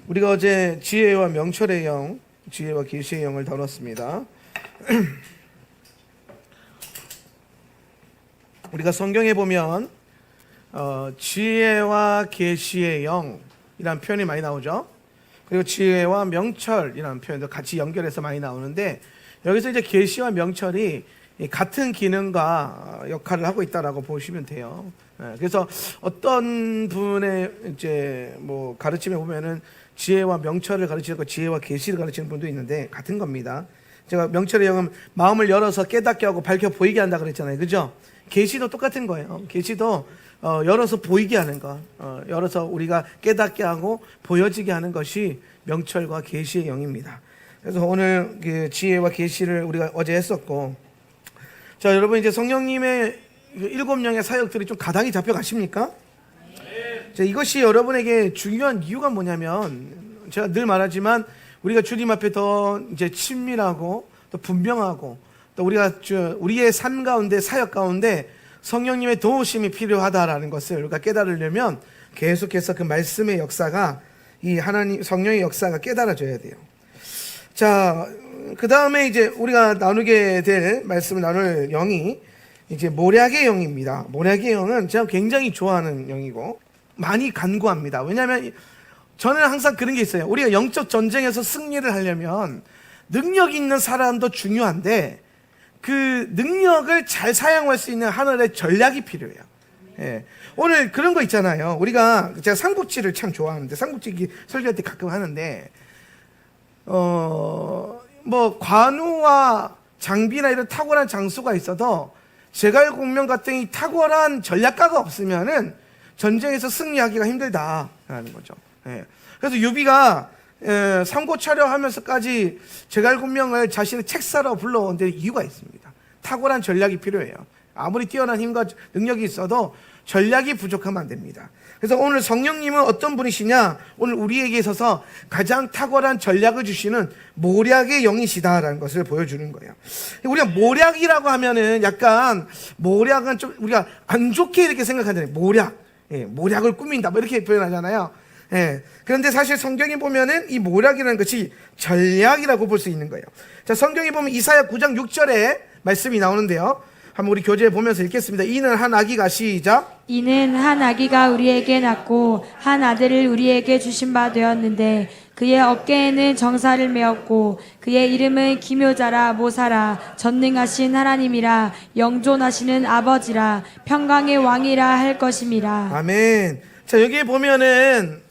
우리가 어제 지혜와 명철의 영, 지혜와 계시의 영을 다뤘습니다. 우리가 성경에 보면 지혜와 계시의 영이라는 표현이 많이 나오죠. 그리고 지혜와 명철이라는 표현도 같이 연결해서 많이 나오는데, 여기서 이제 계시와 명철이 같은 기능과 역할을 하고 있다라고 보시면 돼요. 그래서 어떤 분의 이제 뭐 가르침에 보면은 지혜와 명철을 가르치는 거, 지혜와 계시를 가르치는 분도 있는데 같은 겁니다. 제가 명철의 영은 마음을 열어서 깨닫게 하고 밝혀 보이게 한다 그랬잖아요, 그죠? 계시도 똑같은 거예요. 계시도 열어서 보이게 하는 것, 열어서 우리가 깨닫게 하고 보여지게 하는 것이 명철과 계시의 영입니다. 그래서 오늘 그 지혜와 계시를 우리가 어제 했었고, 자, 여러분 이제 성령님의 7명의 사역들이 좀 가당이 잡혀 가십니까? 자, 이것이 여러분에게 중요한 이유가 뭐냐면, 제가 늘 말하지만 우리가 주님 앞에 더 이제 친밀하고 또 분명하고, 또 우리가 우리의 삶 가운데, 사역 가운데 성령님의 도우심이 필요하다라는 것을 우리가 깨달으려면 계속해서 그 말씀의 역사가, 이 하나님 성령의 역사가 깨달아져야 돼요. 자, 그 다음에 이제 우리가 나누게 될, 말씀을 나눌 영이 이제 모략의 영입니다. 모략의 영은 제가 굉장히 좋아하는 영이고 많이 간구합니다. 왜냐하면 저는 항상 그런 게 있어요. 우리가 영적 전쟁에서 승리를 하려면 능력 있는 사람도 중요한데, 그 능력을 잘 사용할 수 있는 하늘의 전략이 필요해요. 예. 오늘 그런 거 있잖아요. 우리가, 제가 삼국지를 참 좋아하는데, 삼국지 설교할 때 가끔 하는데, 뭐 관우와 장비나 이런 탁월한 장수가 있어도 제갈공명 같은 이 탁월한 전략가가 없으면은 전쟁에서 승리하기가 힘들다라는 거죠. 예. 그래서 유비가 삼고 차려하면서까지 제갈공명을 자신의 책사로 불러온 데 이유가 있습니다. 탁월한 전략이 필요해요. 아무리 뛰어난 힘과 능력이 있어도 전략이 부족하면 안 됩니다. 그래서 오늘 성령님은 어떤 분이시냐? 오늘 우리에게 있어서 가장 탁월한 전략을 주시는 모략의 영이시다라는 것을 보여주는 거예요. 우리가 모략이라고 하면은 약간, 모략은 좀 우리가 안 좋게 이렇게 생각하잖아요. 모략, 예, 모략을 꾸민다, 뭐 이렇게 표현하잖아요. 예. 그런데 사실 성경에 보면은 이 모략이라는 것이 전략이라고 볼 수 있는 거예요. 자, 성경에 보면 이사야 9장 6절에 말씀이 나오는데요. 한번 우리 교재에 보면서 읽겠습니다. 이는 한 아기가, 시작. 이는 한 아기가 우리에게 낳고 한 아들을 우리에게 주신 바 되었는데 그의 어깨에는 정사를 메었고 그의 이름은 기묘자라 모사라 전능하신 하나님이라 영존하시는 아버지라 평강의 왕이라 할 것임이라. 아멘. 자, 여기에 보면은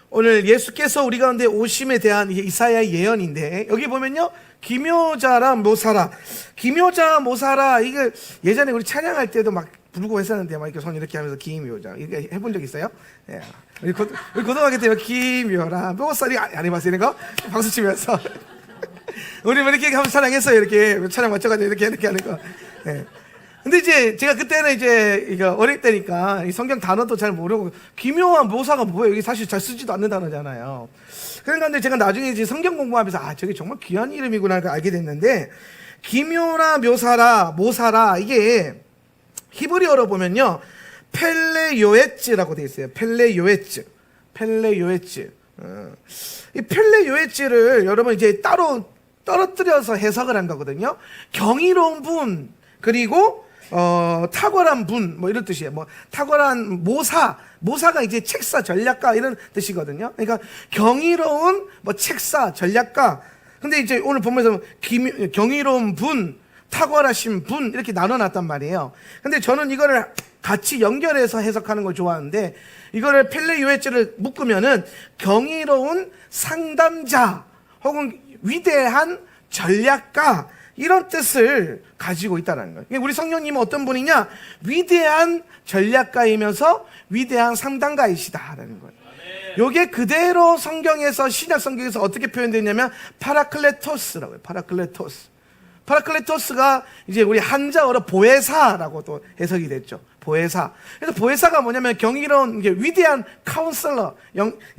오늘 예수께서 우리 가운데 오심에 대한 이사야의 예언인데, 여기 보면요, 기묘자라 모사라, 기묘자 모사라, 이게 예전에 우리 찬양할 때도 막 부르고 했었는데, 막 이렇게 손 이렇게 하면서 기묘자, 이렇게 해본 적 있어요? 예. 우리 고등학교 때 기묘라 모사리 안 해봤어요, 이거? 박수 치면서. 우리 뭐 이렇게 하면서 찬양했어요, 이렇게 찬양 맞춰가지고 이렇게 하는 거. 예. 근데 이제 제가 그때는 이제 이거 어릴 때니까 이 성경 단어도 잘 모르고, 기묘한 모사가 뭐예요? 이게 사실 잘 쓰지도 않는 단어잖아요. 그러니까 근데 제가 나중에 이제 성경 공부하면서 저게 정말 귀한 이름이구나 알게 됐는데, 기묘라 묘사라 모사라, 이게 히브리어로 보면요 펠레요에츠라고 되어 있어요. 펠레요에츠. 이 펠레요에츠를 여러분 이제 따로 떨어뜨려서 해석을 한 거거든요. 경이로운 분, 그리고 탁월한 분, 뭐 이런 뜻이에요. 뭐 탁월한 모사가 이제 책사, 전략가 이런 뜻이거든요. 그러니까 경이로운 뭐 책사, 전략가. 근데 이제 오늘 보면서 경이로운 분, 탁월하신 분, 이렇게 나눠놨단 말이에요. 근데 저는 이거를 같이 연결해서 해석하는 걸 좋아하는데, 이거를 펠레요에츠를 묶으면은 경이로운 상담자 혹은 위대한 전략가, 이런 뜻을 가지고 있다는 거예요. 우리 성령님은 어떤 분이냐? 위대한 전략가이면서 위대한 상담가이시다라는 거예요. 이게 그대로 성경에서, 신약 성경에서 어떻게 표현되냐면 파라클레토스라고 해요. 파라클레토스가 이제 우리 한자어로 보혜사라고 또 해석이 됐죠. 보혜사. 그래서 보혜사가 뭐냐면 경이로운, 이게 위대한 카운슬러.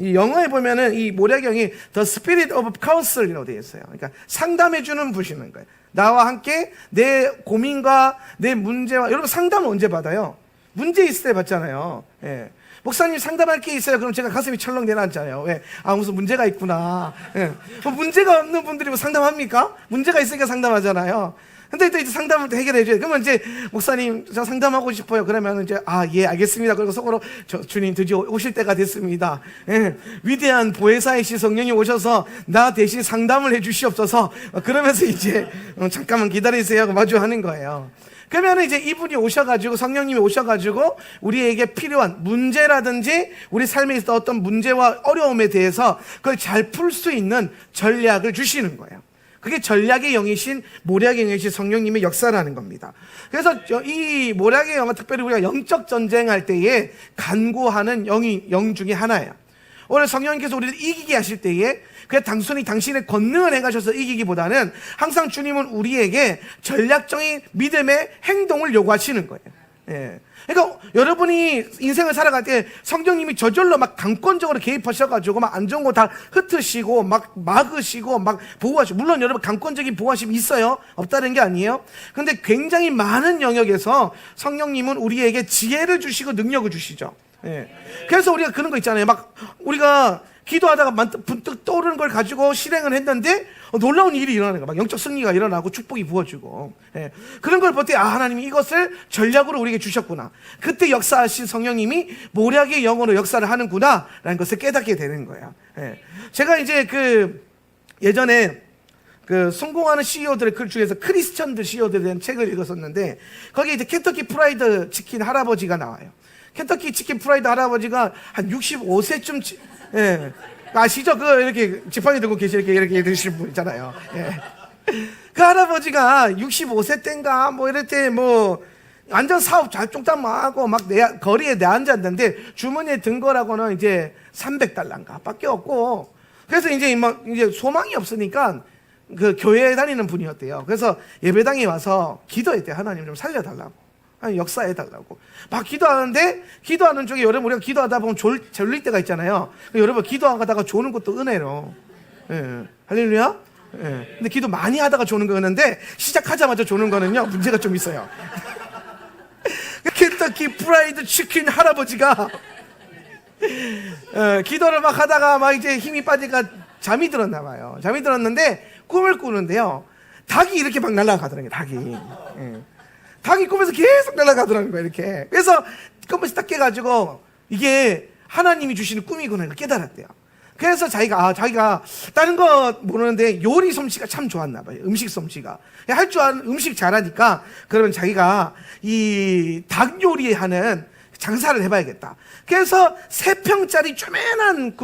영어에 보면은 이 모략영이 The Spirit of Counsel이라고 되어 있어요. 그러니까 상담해주는 분이시는 거예요. 나와 함께 내 고민과 내 문제와, 여러분 상담은 언제 받아요? 문제 있을 때 받잖아요. 예. 목사님 상담할 게 있어요. 그럼 제가 가슴이 철렁 내려앉잖아요. 왜? 아, 무슨 문제가 있구나. 예. 뭐 문제가 없는 분들이 뭐 상담합니까? 문제가 있으니까 상담하잖아요. 근데 또 이제 상담을 해결해줘요. 그러면 이제 목사님 저 상담하고 싶어요. 그러면 이제 예 알겠습니다. 그리고 속으로 주님 드디어 오실 때가 됐습니다. 예, 위대한 보혜사이신 성령님 오셔서 나 대신 상담을 해주시옵소서. 그러면서 이제 잠깐만 기다리세요 하고 마주하는 거예요. 그러면 이제 이분이 오셔가지고 성령님이 오셔가지고 우리에게 필요한 문제라든지 우리 삶에 있었던 어떤 문제와 어려움에 대해서 그걸 잘 풀 수 있는 전략을 주시는 거예요. 그게 전략의 영이신 모략의 영이신 성령님의 역사라는 겁니다. 그래서 이 모략의 영은 특별히 우리가 영적 전쟁할 때에 간구하는 영 중에 하나예요. 오늘 성령님께서 우리를 이기게 하실 때에 그냥 단순히 당신의 권능을 행하셔서 이기기보다는 항상 주님은 우리에게 전략적인 믿음의 행동을 요구하시는 거예요. 예. 그러니까 여러분이 인생을 살아갈 때 성령님이 저절로 막 강권적으로 개입하셔가지고 막 안 좋은 거 다 흩으시고 막 막으시고 막 보호하시고, 물론 여러분 강권적인 보호하심이 있어요. 없다는 게 아니에요. 근데 굉장히 많은 영역에서 성령님은 우리에게 지혜를 주시고 능력을 주시죠. 예. 그래서 우리가 그런 거 있잖아요. 막 우리가 기도하다가 문득 떠오르는 걸 가지고 실행을 했는데 놀라운 일이 일어나는 거야. 막 영적 승리가 일어나고 축복이 부어지고. 예. 그런 걸 볼 때 하나님이 이것을 전략으로 우리에게 주셨구나. 그때 역사하신 성령님이 모략의 영으로 역사를 하는구나 라는 것을 깨닫게 되는 거야. 예. 제가 이제 예전에 성공하는 CEO들의 글 중에서 크리스천들 CEO들에 대한 책을 읽었었는데 거기에 이제 켄터키 프라이드 치킨 할아버지가 나와요. 켄터키 치킨 프라이드 할아버지가 한 65세쯤 예. 아시죠? 이렇게 지팡이 들고 이렇게 드시는 분 있잖아요. 예. 그 할아버지가 65세 때인가, 이럴 때 완전 사업 잘 쪽담하고 거리에 내앉았는데 주머니에 든 거라고는 이제 300달러인가 밖에 없고, 그래서 이제 소망이 없으니까 교회에 다니는 분이었대요. 그래서 예배당에 와서 기도했대요. 하나님 좀 살려달라고. 역사해달라고. 막 기도하는 중에 여러분 우리가 기도하다 보면 졸릴 때가 있잖아요. 여러분 기도하다가 조는 것도 은혜로. 예. 할렐루야? 예. 근데 기도 많이 하다가 조는 거 은혜인데 시작하자마자 조는 거는요, 문제가 좀 있어요. 켄터키 프라이드 치킨 할아버지가 기도를 막 하다가 막 이제 힘이 빠지니까 잠이 들었나 봐요. 잠이 들었는데 꿈을 꾸는데요, 닭이 이렇게 막 날아가더라고요. 닭이. 예. 닭이 꿈에서 계속 날아가더라는 거예요, 이렇게. 그래서 꿈에서 딱 깨가지고 이게 하나님이 주시는 꿈이구나 이걸 깨달았대요. 그래서 자기가 다른 거 모르는데 요리 솜씨가 참 좋았나 봐요. 음식 솜씨가. 할 줄 아는 음식 잘하니까 그러면 자기가 이 닭 요리하는 장사를 해봐야겠다. 그래서 3평짜리 쪼매난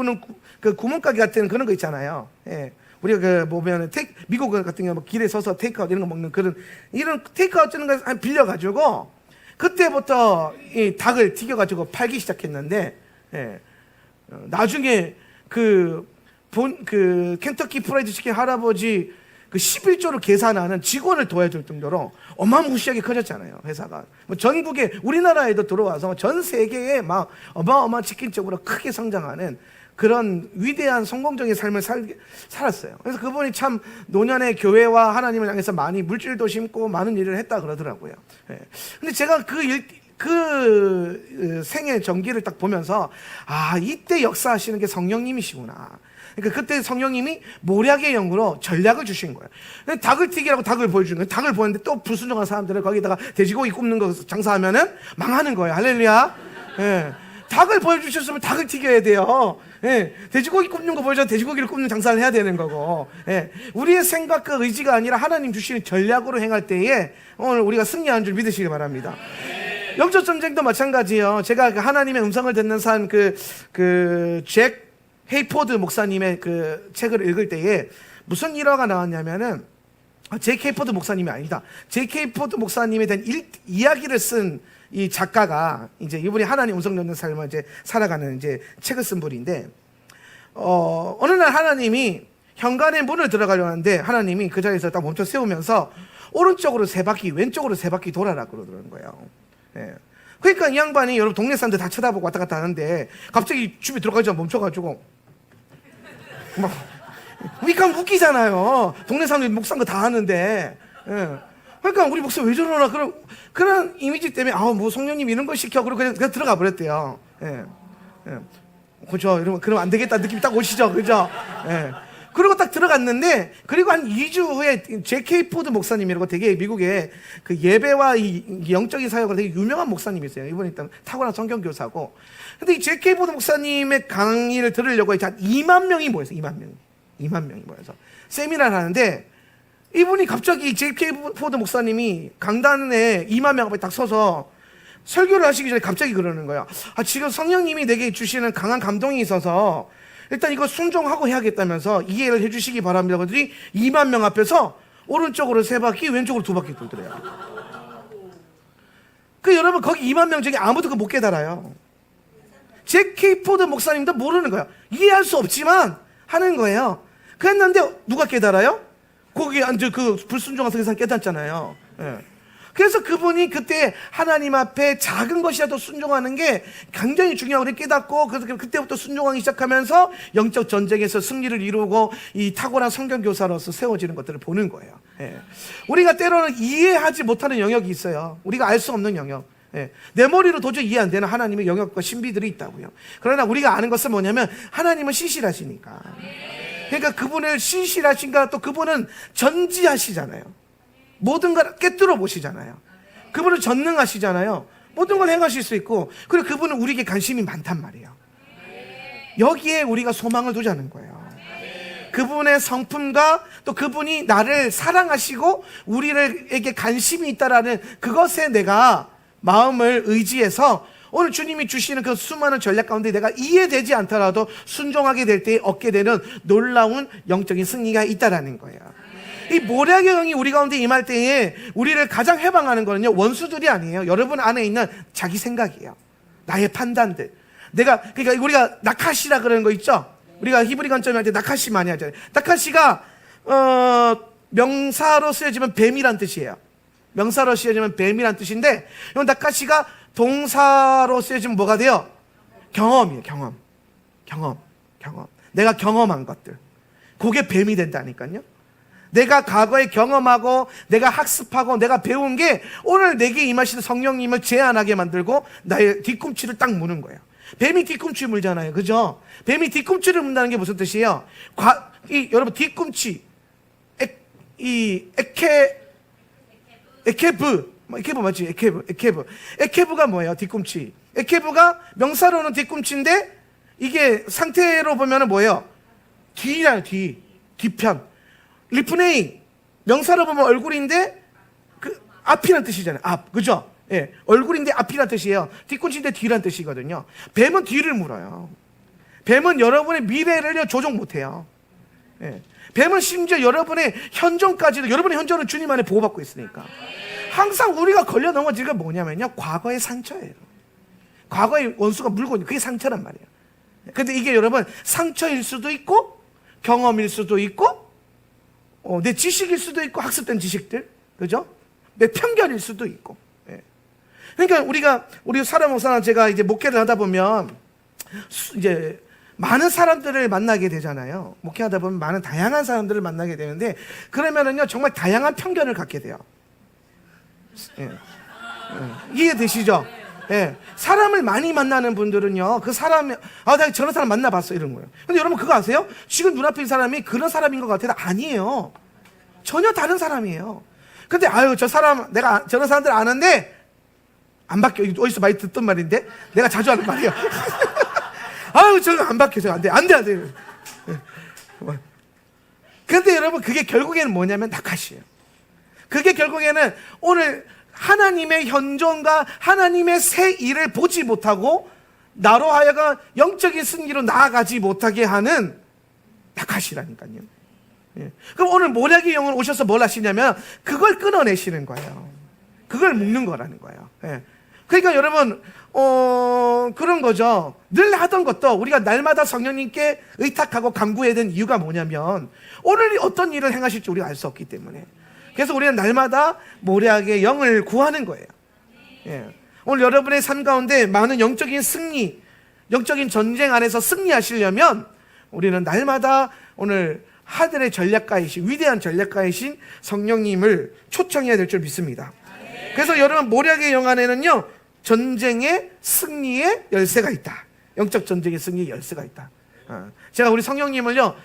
구멍가게 같은 그런 거 있잖아요. 예. 우리가 보면 미국 같은 경우 길에 서서 테이크아웃 이런 거 먹는 이런 테이크아웃 하는 거 빌려가지고 그때부터 이 닭을 튀겨가지고 팔기 시작했는데, 예. 나중에 켄터키 프라이드 치킨 할아버지 11조를 계산하는 직원을 도와줄 정도로 어마무시하게 커졌잖아요, 회사가. 전국에, 우리나라에도 들어와서 전 세계에 막 어마어마한 치킨적으로 크게 성장하는 그런 위대한 성공적인 삶을 살았어요. 그래서 그분이 참 노년의 교회와 하나님을 향해서 많이 물질도 심고 많은 일을 했다 그러더라고요. 예. 근데 제가 생애 전기를 딱 보면서 이때 역사하시는 게 성령님이시구나. 그러니까 그때 성령님이 모략의 영으로 전략을 주신 거예요. 닭을 튀기라고 닭을 보여주는 거예요. 닭을 보였는데 또 불순종한 사람들은 거기다가 돼지고기 굽는 거 장사하면은 망하는 거예요. 할렐루야. 예. 닭을 보여주셨으면 닭을 튀겨야 돼요. 예. 돼지고기 굽는 거 보여줘 돼지고기를 굽는 장사를 해야 되는 거고. 예. 우리의 생각과 의지가 아니라 하나님 주시는 전략으로 행할 때에 오늘 우리가 승리하는 줄 믿으시기 바랍니다. 영적 전쟁도 마찬가지예요. 제가 하나님의 음성을 듣는 산 잭 헤이포드 목사님의 책을 읽을 때에 무슨 일화가 나왔냐면은 잭 헤이포드 목사님이 아니다. 잭 헤이포드 목사님에 대한 이야기를 쓴 이 작가가 이제 이분이 하나님 음성 듣는 삶을 이제 살아가는 이제 책을 쓴 분인데, 어느 날 하나님이 현관의 문을 들어가려고 하는데 하나님이 그 자리에서 딱 멈춰 세우면서 오른쪽으로 3바퀴, 왼쪽으로 3바퀴 돌아라 그러는 거예요. 예. 그러니까 이 양반이 여러분 동네 사람들 다 쳐다보고 왔다 갔다 하는데 갑자기 집에 들어가지 않아 멈춰가지고 막 위감 웃기잖아요. 동네 사람들이 목사인 거 다 하는데. 예. 그러니까 우리 목사 왜 저러나 그런 이미지 때문에 뭐 성령님 이런 걸 시켜 그러고 그냥 들어가 버렸대요. 예. 예. 그죠? 여러분, 그럼 안 되겠다 느낌이 딱 오시죠? 그죠? 예. 그리고 딱 들어갔는데, 그리고 한 2주 후에 J.K. 포드 목사님이라고 되게 미국의 그 예배와 이 영적인 사역을 되게 유명한 목사님이세요. 이분이 일단 탁월한 성경교사고. 근데 이 J.K. 포드 목사님의 강의를 들으려고 이제 한 2만 명이 모였어요. 2만 명이. 2만 명이 모여서 세미나를 하는데, 이분이 갑자기 J.K. 포드 목사님이 강단에 2만 명 앞에 딱 서서 설교를 하시기 전에 갑자기 그러는 거예요. 지금 성령님이 내게 주시는 강한 감동이 있어서 일단 이거 순종하고 해야겠다면서 이해를 해주시기 바랍니다. 그랬더니 2만 명 앞에서 오른쪽으로 3바퀴, 왼쪽으로 2바퀴 돌더래요. 여러분, 거기 2만 명 중에 아무도 그거 못 깨달아요. J.K. 포드 목사님도 모르는 거예요. 이해할 수 없지만 하는 거예요. 그랬는데 누가 깨달아요? 거기 앉은 그 불순종한 세상 깨닫잖아요. 예. 그래서 그분이 그때 하나님 앞에 작은 것이라도 순종하는 게 굉장히 중요하고 깨닫고, 그래서 그때부터 순종하기 시작하면서 영적 전쟁에서 승리를 이루고 이 탁월한 성경교사로서 세워지는 것들을 보는 거예요. 예. 우리가 때로는 이해하지 못하는 영역이 있어요. 우리가 알 수 없는 영역. 예. 내 머리로 도저히 이해 안 되는 하나님의 영역과 신비들이 있다고요. 그러나 우리가 아는 것은 뭐냐면 하나님은 신실하시니까. 그러니까 그분을 신실하신가, 또 그분은 전지하시잖아요. 모든 걸 깨뜨려 보시잖아요. 그분은 전능하시잖아요. 모든 걸 행하실 수 있고, 그리고 그분은 우리에게 관심이 많단 말이에요. 여기에 우리가 소망을 두자는 거예요. 그분의 성품과 또 그분이 나를 사랑하시고 우리에게 관심이 있다라는 그것에 내가 마음을 의지해서 오늘 주님이 주시는 그 수많은 전략 가운데 내가 이해되지 않더라도 순종하게 될 때 얻게 되는 놀라운 영적인 승리가 있다라는 거예요. 이 모략의 영이 우리 가운데 임할 때에 우리를 가장 해방하는 거는요, 원수들이 아니에요. 여러분 안에 있는 자기 생각이에요. 나의 판단들. 그러니까 우리가 나카시라 그러는 거 있죠? 우리가 히브리 관점에 할 때 나카시 많이 하잖아요. 나카시가 명사로 쓰여지면 뱀이란 뜻이에요. 명사로 쓰여지면 뱀이란 뜻인데, 이 나카시가 동사로 쓰여지면 뭐가 돼요? 경험이에요. 경험. 내가 경험한 것들. 그게 뱀이 된다니까요. 내가 과거에 경험하고 내가 학습하고 내가 배운 게 오늘 내게 임하시는 성령님을 제한하게 만들고 나의 뒤꿈치를 딱 무는 거예요. 뱀이 뒤꿈치 물잖아요. 그죠? 뱀이 뒤꿈치를 문다는 게 무슨 뜻이에요? 여러분, 뒤꿈치. 에케브 맞지? 에케브가 뭐예요? 뒤꿈치. 에케브가 명사로는 뒤꿈치인데, 이게 상태로 보면은 뭐예요? 뒤잖아요. 뒤편. 리프네이, 명사로 보면 얼굴인데 그 앞이란 뜻이잖아요. 앞, 그죠? 예, 얼굴인데 앞이란 뜻이에요. 뒤꿈치인데 뒤란 뜻이거든요. 뱀은 뒤를 물어요. 뱀은 여러분의 미래를 조종 못해요. 예. 뱀은 심지어 여러분의 현존까지도, 여러분의 현존은 주님 안에 보호받고 있으니까. 항상 우리가 걸려 넘어질 건 뭐냐면요, 과거의 상처예요. 과거의 원수가 물고 있는 그게 상처란 말이에요. 근데 이게 여러분 상처일 수도 있고 경험일 수도 있고 내 지식일 수도 있고, 학습된 지식들, 그죠? 내 편견일 수도 있고. 예. 그러니까 우리 사람 목사나 제가 이제 목회를 하다 보면 이제 많은 사람들을 만나게 되잖아요. 목회하다 보면 많은 다양한 사람들을 만나게 되는데, 그러면은요 정말 다양한 편견을 갖게 돼요. 예. 이해되시죠? 예. 사람을 많이 만나는 분들은요, 그 사람이, 내가 저런 사람 만나봤어, 이런 거예요. 근데 여러분 그거 아세요? 지금 눈앞에 있는 사람이 그런 사람인 것 같아도 아니에요. 전혀 다른 사람이에요. 근데, 저 사람, 내가 저런 사람들 아는데, 안 바뀌어. 어디서 많이 듣던 말인데, 내가 자주 하는 말이에요. 저거 안 바뀌어서 안 돼. 근데 여러분, 그게 결국에는 뭐냐면 나카시예요. 그게 결국에는 오늘 하나님의 현존과 하나님의 새 일을 보지 못하고 나로 하여금 영적인 승리로 나아가지 못하게 하는 나카시라니까요. 예. 그럼 오늘 모략의 영은 오셔서 뭘 하시냐면 그걸 끊어내시는 거예요. 그걸 묶는 거라는 거예요. 예. 그러니까 여러분 그런 거죠. 늘 하던 것도 우리가 날마다 성령님께 의탁하고 간구해야 되는 이유가 뭐냐면 오늘 어떤 일을 행하실지 우리가 알 수 없기 때문에. 그래서 우리는 날마다 모략의 영을 구하는 거예요. 예. 오늘 여러분의 삶 가운데 많은 영적인 승리, 영적인 전쟁 안에서 승리하시려면 우리는 날마다 오늘 하늘의 전략가이신, 위대한 전략가이신 성령님을 초청해야 될 줄 믿습니다. 그래서 여러분, 모략의 영 안에는요 전쟁의 승리의 열쇠가 있다. 영적 전쟁의 승리의 열쇠가 있다. 제가 우리 성령님을요,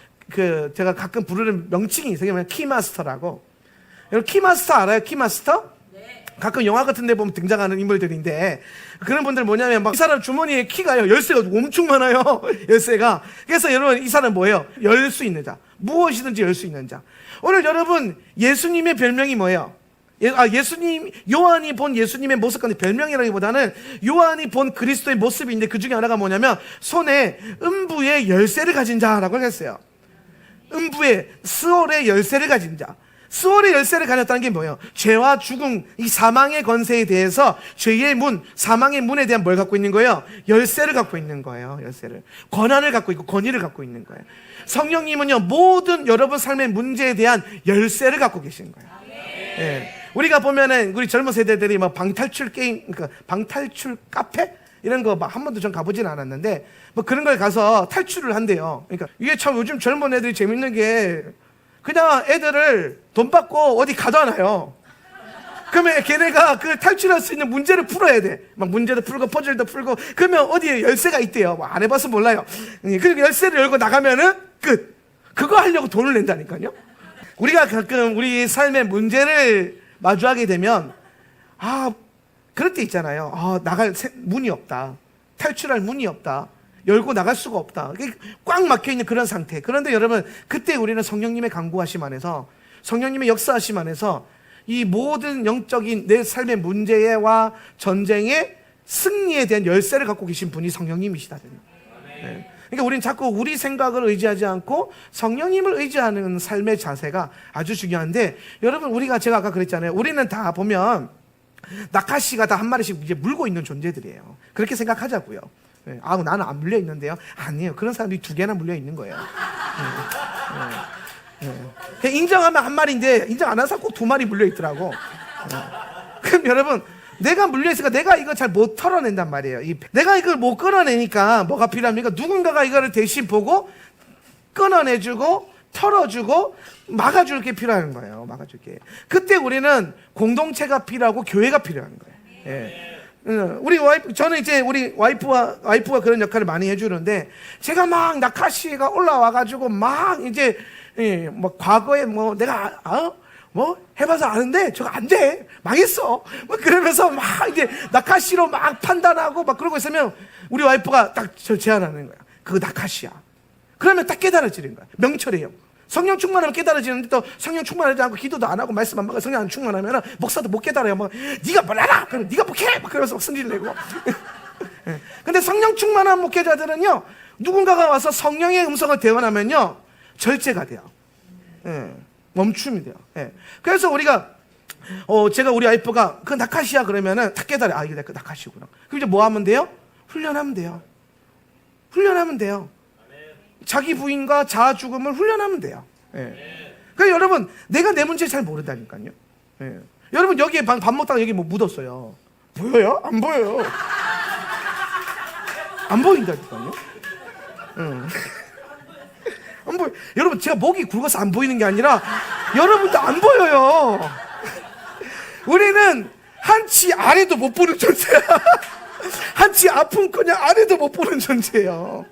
제가 가끔 부르는 명칭이 있어요. 키마스터라고. 여러분, 키마스터 알아요? 키마스터? 가끔 영화 같은 데 보면 등장하는 인물들인데, 그런 분들 뭐냐면 막 이 사람 주머니에 키가요, 열쇠가 엄청 많아요. 열쇠가. 그래서 여러분, 이 사람 뭐예요? 열 수 있는 자. 무엇이든지 열 수 있는 자. 오늘 여러분, 예수님의 별명이 뭐예요? 요한이 본 예수님의 모습 가운데 별명이라기보다는 요한이 본 그리스도의 모습인데, 그 중에 하나가 뭐냐면 손에 음부의 열쇠를 가진 자라고 했어요. 음부의, 스월의 열쇠를 가진 자. 스월의 열쇠를 가졌다는 게 뭐예요? 죄와 죽음, 이 사망의 권세에 대해서 죄의 문, 사망의 문에 대한 뭘 갖고 있는 거예요? 열쇠를 갖고 있는 거예요. 열쇠를. 권한을 갖고 있고 권위를 갖고 있는 거예요. 성령님은요, 모든 여러분 삶의 문제에 대한 열쇠를 갖고 계신 거예요. 예. 우리가 보면은 우리 젊은 세대들이 막 방탈출 게임, 그러니까 방탈출 카페 이런 거 막 한 번도 전 가보진 않았는데, 뭐 그런 걸 가서 탈출을 한대요. 그러니까 이게 참 요즘 젊은 애들이 재밌는 게, 그냥 애들을 돈 받고 어디 가둬놔요. 그러면 걔네가 그 탈출할 수 있는 문제를 풀어야 돼. 막 문제도 풀고 퍼즐도 풀고. 그러면 어디에 열쇠가 있대요. 뭐 안 해봐서 몰라요. 그리고 열쇠를 열고 나가면은 끝. 그거 하려고 돈을 낸다니까요. 우리가 가끔 우리 삶의 문제를 마주하게 되면, 그럴 때 있잖아요. 나갈 문이 없다. 탈출할 문이 없다. 열고 나갈 수가 없다. 꽉 막혀있는 그런 상태. 그런데 여러분, 그때 우리는 성령님의 강구하심 안에서, 성령님의 역사하심 안에서 이 모든 영적인 내 삶의 문제와 전쟁의 승리에 대한 열쇠를 갖고 계신 분이 성령님이시다. 네. 그러니까 우리는 자꾸 우리 생각을 의지하지 않고 성령님을 의지하는 삶의 자세가 아주 중요한데, 여러분, 제가 아까 그랬잖아요. 우리는 다 보면 낙하씨가 다 한 마리씩 이제 물고 있는 존재들이에요. 그렇게 생각하자고요. 네. 나는 안 물려 있는데요. 아니에요. 그런 사람들이 2개나 물려 있는 거예요. 그냥 인정하면 한 마리인데, 인정 안 하는 사람 꼭 2마리 물려 있더라고. 그럼 여러분, 내가 물려있으니까 내가 이거 잘 못 털어낸단 말이에요. 내가 이걸 못 끌어내니까 뭐가 필요합니까? 누군가가 이거를 대신 보고 끊어내주고 털어주고 막아줄 게 필요한 거예요. 막아줄 게. 그때 우리는 공동체가 필요하고 교회가 필요한 거예요. 예. 저는 이제 우리 와이프가 그런 역할을 많이 해주는데, 제가 막 나카시가 올라와가지고 막 이제 뭐 과거에 뭐 내가 뭐 해봐서 아는데 저거 안 돼, 망했어, 뭐 그러면서 막 이제 나카시로 막 판단하고 막 그러고 있으면 우리 와이프가 딱 저 제안하는 거야. 그거 나카시야. 그러면 딱 깨달아지는 거야. 명철이에요. 성령 충만하면 깨달아지는데, 또 성령 충만하지 않고 기도도 안 하고 말씀 안 받고 성령 안 충만하면 목사도 못 깨달아요. 뭐 네가 뭘 알아? 그럼 네가 목해! 막 그러면서 막 승질 내고. 근데 성령 충만한 목회자들은요, 누군가가 와서 성령의 음성을 대원하면요, 절제가 돼요. 멈춤이 돼요. 그래서 제가 우리 와이프가 그 나카시야 그러면은 다 깨달아. 이게 그 나카시구나. 그럼 이제 뭐 하면 돼요? 훈련하면 돼요. 훈련하면 돼요. 자기 부인과 자아 죽음을 훈련하면 돼요. 그러니까 여러분, 내가 내 문제 잘 모른다니까요. 여러분, 여기에 밥 먹다가 여기 뭐 묻었어요. 보여요? 안 보여요. 안 보인다니까요. 안 보여. 여러분, 제가 목이 굵어서 안 보이는 게 아니라 여러분도 안 보여요. 우리는 한치 아래도 못 보는 존재야. 한치 아픔커녕 아래도 못 보는 존재예요.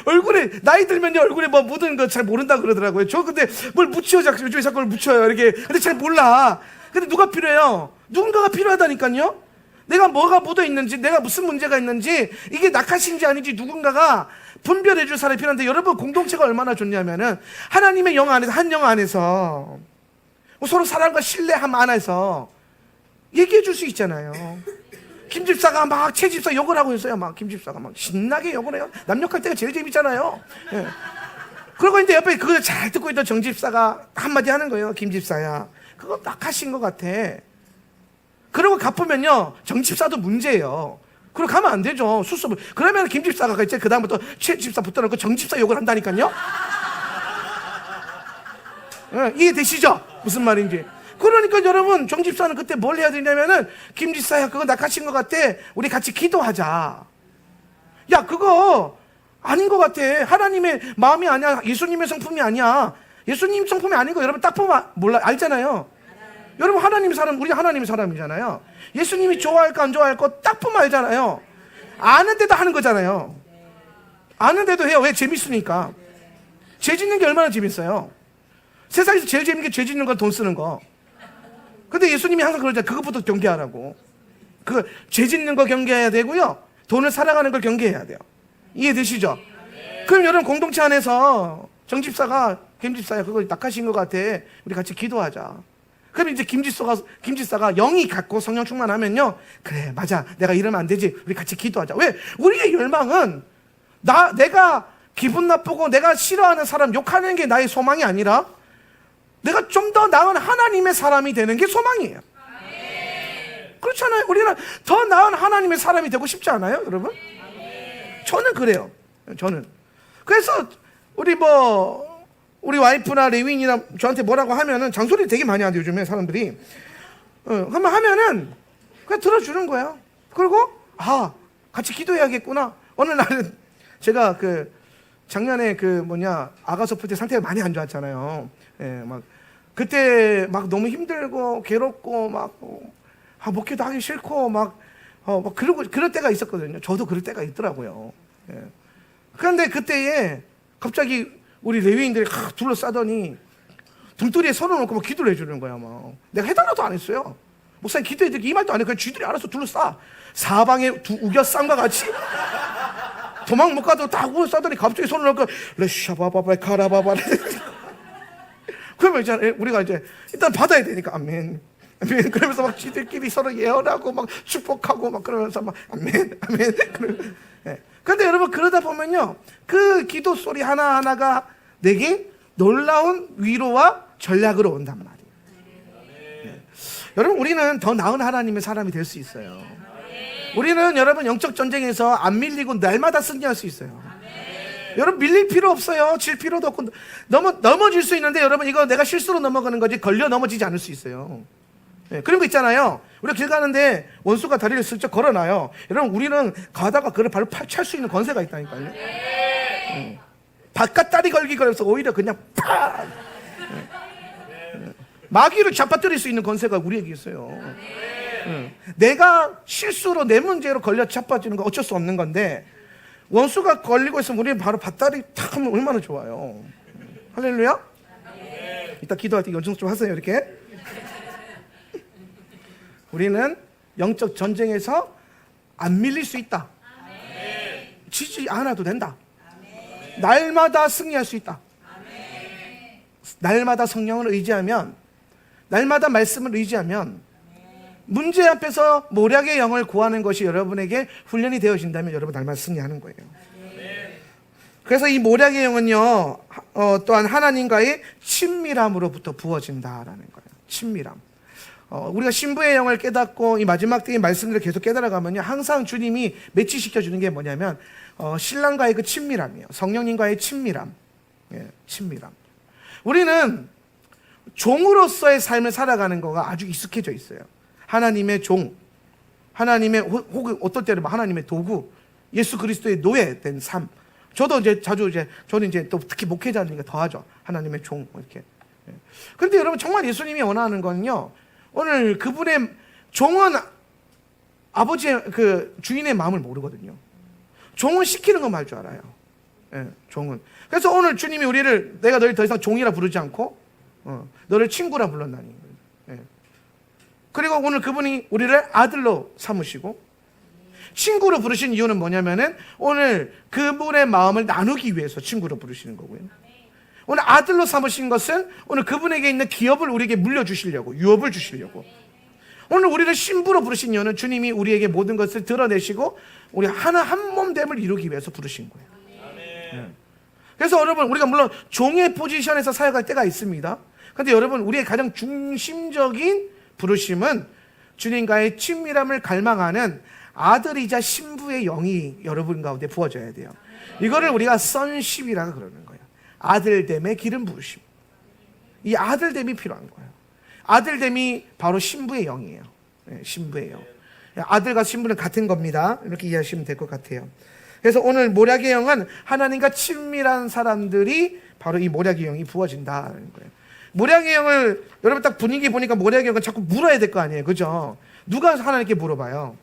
얼굴에, 나이 들면요, 얼굴에 뭐 묻은 거 잘 모른다 그러더라고요. 저 근데 뭘 묻혀요. 요즘에 자꾸 뭘 묻혀요. 이렇게. 근데 잘 몰라. 근데 누가 필요해요? 누군가가 필요하다니까요? 내가 뭐가 묻어 있는지, 내가 무슨 문제가 있는지, 이게 낙하신지 아닌지 누군가가 분별해 줄 사람이 필요한데, 여러분, 공동체가 얼마나 좋냐면은 하나님의 영 안에서, 한 영 안에서 서로 사랑과 신뢰함 안에서 얘기해 줄 수 있잖아요. 김 집사가 막 최 집사 욕을 하고 있어요. 막 김 집사가 막 신나게 욕을 해요. 남욕할 때가 제일 재밌잖아요. 그러고 있는데 옆에 그걸 잘 듣고 있던 정 집사가 한마디 하는 거예요. 김 집사야, 그거 낙하신 것 같아. 그러고 갚으면요, 정 집사도 문제예요. 그러고 가면 안 되죠. 수습을. 그러면 김 집사가 이제 그 다음부터 최 집사 붙어놓고 정 집사 욕을 한다니까요. 이해되시죠? 무슨 말인지. 그러니까 여러분, 정 집사는 그때 뭘 해야 되냐면은, 김 집사야, 그거 낙하신 것 같아. 우리 같이 기도하자. 야, 그거 아닌 것 같아. 하나님의 마음이 아니야. 예수님의 성품이 아니야. 예수님 성품이 아닌 거 여러분 딱 보면 몰라, 알잖아요. 여러분, 하나님 사람, 우리 하나님 사람이잖아요. 예수님이 좋아할까 안 좋아할까 딱 보면 알잖아요. 아는데도 하는 거잖아요. 아는데도 해요. 왜? 재밌으니까. 죄 짓는 게 얼마나 재밌어요. 세상에서 제일 재밌는 게 죄 짓는 거, 돈 쓰는 거. 근데 예수님이 항상 그러잖아요. 그것부터 경계하라고. 죄 짓는 거 경계해야 되고요, 돈을 살아가는 걸 경계해야 돼요. 이해되시죠? 그럼 여러분, 공동체 안에서 정집사가 김집사야, 그거 낙하신 것 같아, 우리 같이 기도하자. 그럼 이제 김집사가 영이 갖고 성령 충만하면요, 그래 맞아, 내가 이러면 안 되지, 우리 같이 기도하자. 왜? 우리의 열망은 내가 기분 나쁘고 내가 싫어하는 사람 욕하는 게 나의 소망이 아니라 내가 좀 더 나은 하나님의 사람이 되는 게 소망이에요. 그렇잖아요. 우리는 더 나은 하나님의 사람이 되고 싶지 않아요, 여러분? 저는 그래요. 저는. 그래서 우리 와이프나 레윈이나 저한테 뭐라고 하면은 잔소리 되게 많이 하는데, 요즘에 사람들이. 한번 하면은 그냥 들어주는 거예요. 그리고 같이 기도해야겠구나. 어느 날은 제가 작년에 아가서 때 상태가 많이 안 좋았잖아요. 그때 막 너무 힘들고 괴롭고 목회도 하기 싫고 그럴 때가 있었거든요. 저도 그럴 때가 있더라고요. 그런데 그때에 갑자기 우리 레위인들이 둘러싸더니 등돌이에 손을 놓고 기도를 해주는 거야. 내가 해달라도 안 했어요. 목사님 기도해드리기 이 말도 안 해. 그냥 쥐들이 알아서 둘러싸. 사방에 우겨쌈과 같이 도망 못 가도 다 둘러싸더니 갑자기 손을 놓고 레샤바바바 카라바바. 그러면 이제 우리가 이제 일단 받아야 되니까 아멘, 아멘. 그러면서 쥐들끼리 서로 예언하고 축복하고 그러면서 아멘, 아멘. 그런데 여러분, 그러다 보면요, 그 기도 소리 하나하나가 내게 놀라운 위로와 전략으로 온단 말이에요. 여러분, 우리는 더 나은 하나님의 사람이 될 수 있어요. 우리는 여러분, 영적 전쟁에서 안 밀리고 날마다 승리할 수 있어요. 여러분, 밀릴 필요 없어요. 질 필요도 없고. 넘어질 수 있는데, 여러분, 이거 내가 실수로 넘어가는 거지 걸려 넘어지지 않을 수 있어요. 그런 거 있잖아요. 우리가 길 가는데 원수가 다리를 슬쩍 걸어놔요. 여러분, 우리는 가다가 그걸 바로 찰 수 있는 권세가 있다니까요. 바깥 다리 걸기 걸려서 오히려 그냥 팍! 마귀를 잡아뜨릴 수 있는 권세가 우리에게 있어요. 내가 실수로 내 문제로 걸려 잡아지는 건 어쩔 수 없는 건데, 원수가 걸리고 있으면 우리는 바로 밭다리 탁 하면 얼마나 좋아요. 할렐루야? 이따 기도할 때 연습 좀 하세요, 이렇게. 우리는 영적 전쟁에서 안 밀릴 수 있다. 지지 않아도 된다. 날마다 승리할 수 있다. 날마다 성령을 의지하면, 날마다 말씀을 의지하면, 문제 앞에서 모략의 영을 구하는 것이 여러분에게 훈련이 되어진다면 여러분 날마다 승리하는 거예요. 그래서 이 모략의 영은요, 또한 하나님과의 친밀함으로부터 부어진다라는 거예요. 친밀함. 우리가 신부의 영을 깨닫고 이 마지막 때의 말씀들을 계속 깨달아가면요, 항상 주님이 매치시켜주는 게 뭐냐면 신랑과의 그 친밀함이에요. 성령님과의 친밀함. 친밀함. 우리는 종으로서의 삶을 살아가는 거가 아주 익숙해져 있어요. 하나님의 종, 하나님의, 혹은 어떨 때는 하나님의 도구, 예수 그리스도의 노예된 삶. 저도 저는 또 특히 목회자니까 더하죠. 하나님의 종, 이렇게. 그런데 여러분, 정말 예수님이 원하는 거는요, 오늘 그분의 종은 아버지의 주인의 마음을 모르거든요. 종은 시키는 것만 할 줄 알아요. 종은. 그래서 오늘 주님이 우리를, 내가 너를 더 이상 종이라 부르지 않고, 너를 친구라 불렀나니. 그리고 오늘 그분이 우리를 아들로 삼으시고, 친구로 부르신 이유는 뭐냐면은 오늘 그분의 마음을 나누기 위해서 친구로 부르시는 거고요. 오늘 아들로 삼으신 것은 오늘 그분에게 있는 기업을 우리에게 물려주시려고, 유업을 주시려고. 오늘 우리를 신부로 부르신 이유는 주님이 우리에게 모든 것을 드러내시고 우리 한 몸됨을 이루기 위해서 부르신 거예요. 그래서 여러분, 우리가 물론 종의 포지션에서 사역할 때가 있습니다. 그런데 여러분, 우리의 가장 중심적인 부르심은 주님과의 친밀함을 갈망하는 아들이자 신부의 영이 여러분 가운데 부어져야 돼요. 이거를 우리가 선십이라고 그러는 거예요. 아들됨의 기름 부으심. 이 아들됨이 필요한 거예요. 아들됨이 바로 신부의 영이에요. 신부의 영. 아들과 신부는 같은 겁니다. 이렇게 이해하시면 될 것 같아요. 그래서 오늘 모략의 영은 하나님과 친밀한 사람들이 바로 이 모략의 영이 부어진다는 거예요. 모략의 영을, 여러분 딱 분위기 보니까 모략의 영은 자꾸 물어야 될 거 아니에요. 그죠? 누가 하나님께 물어봐요?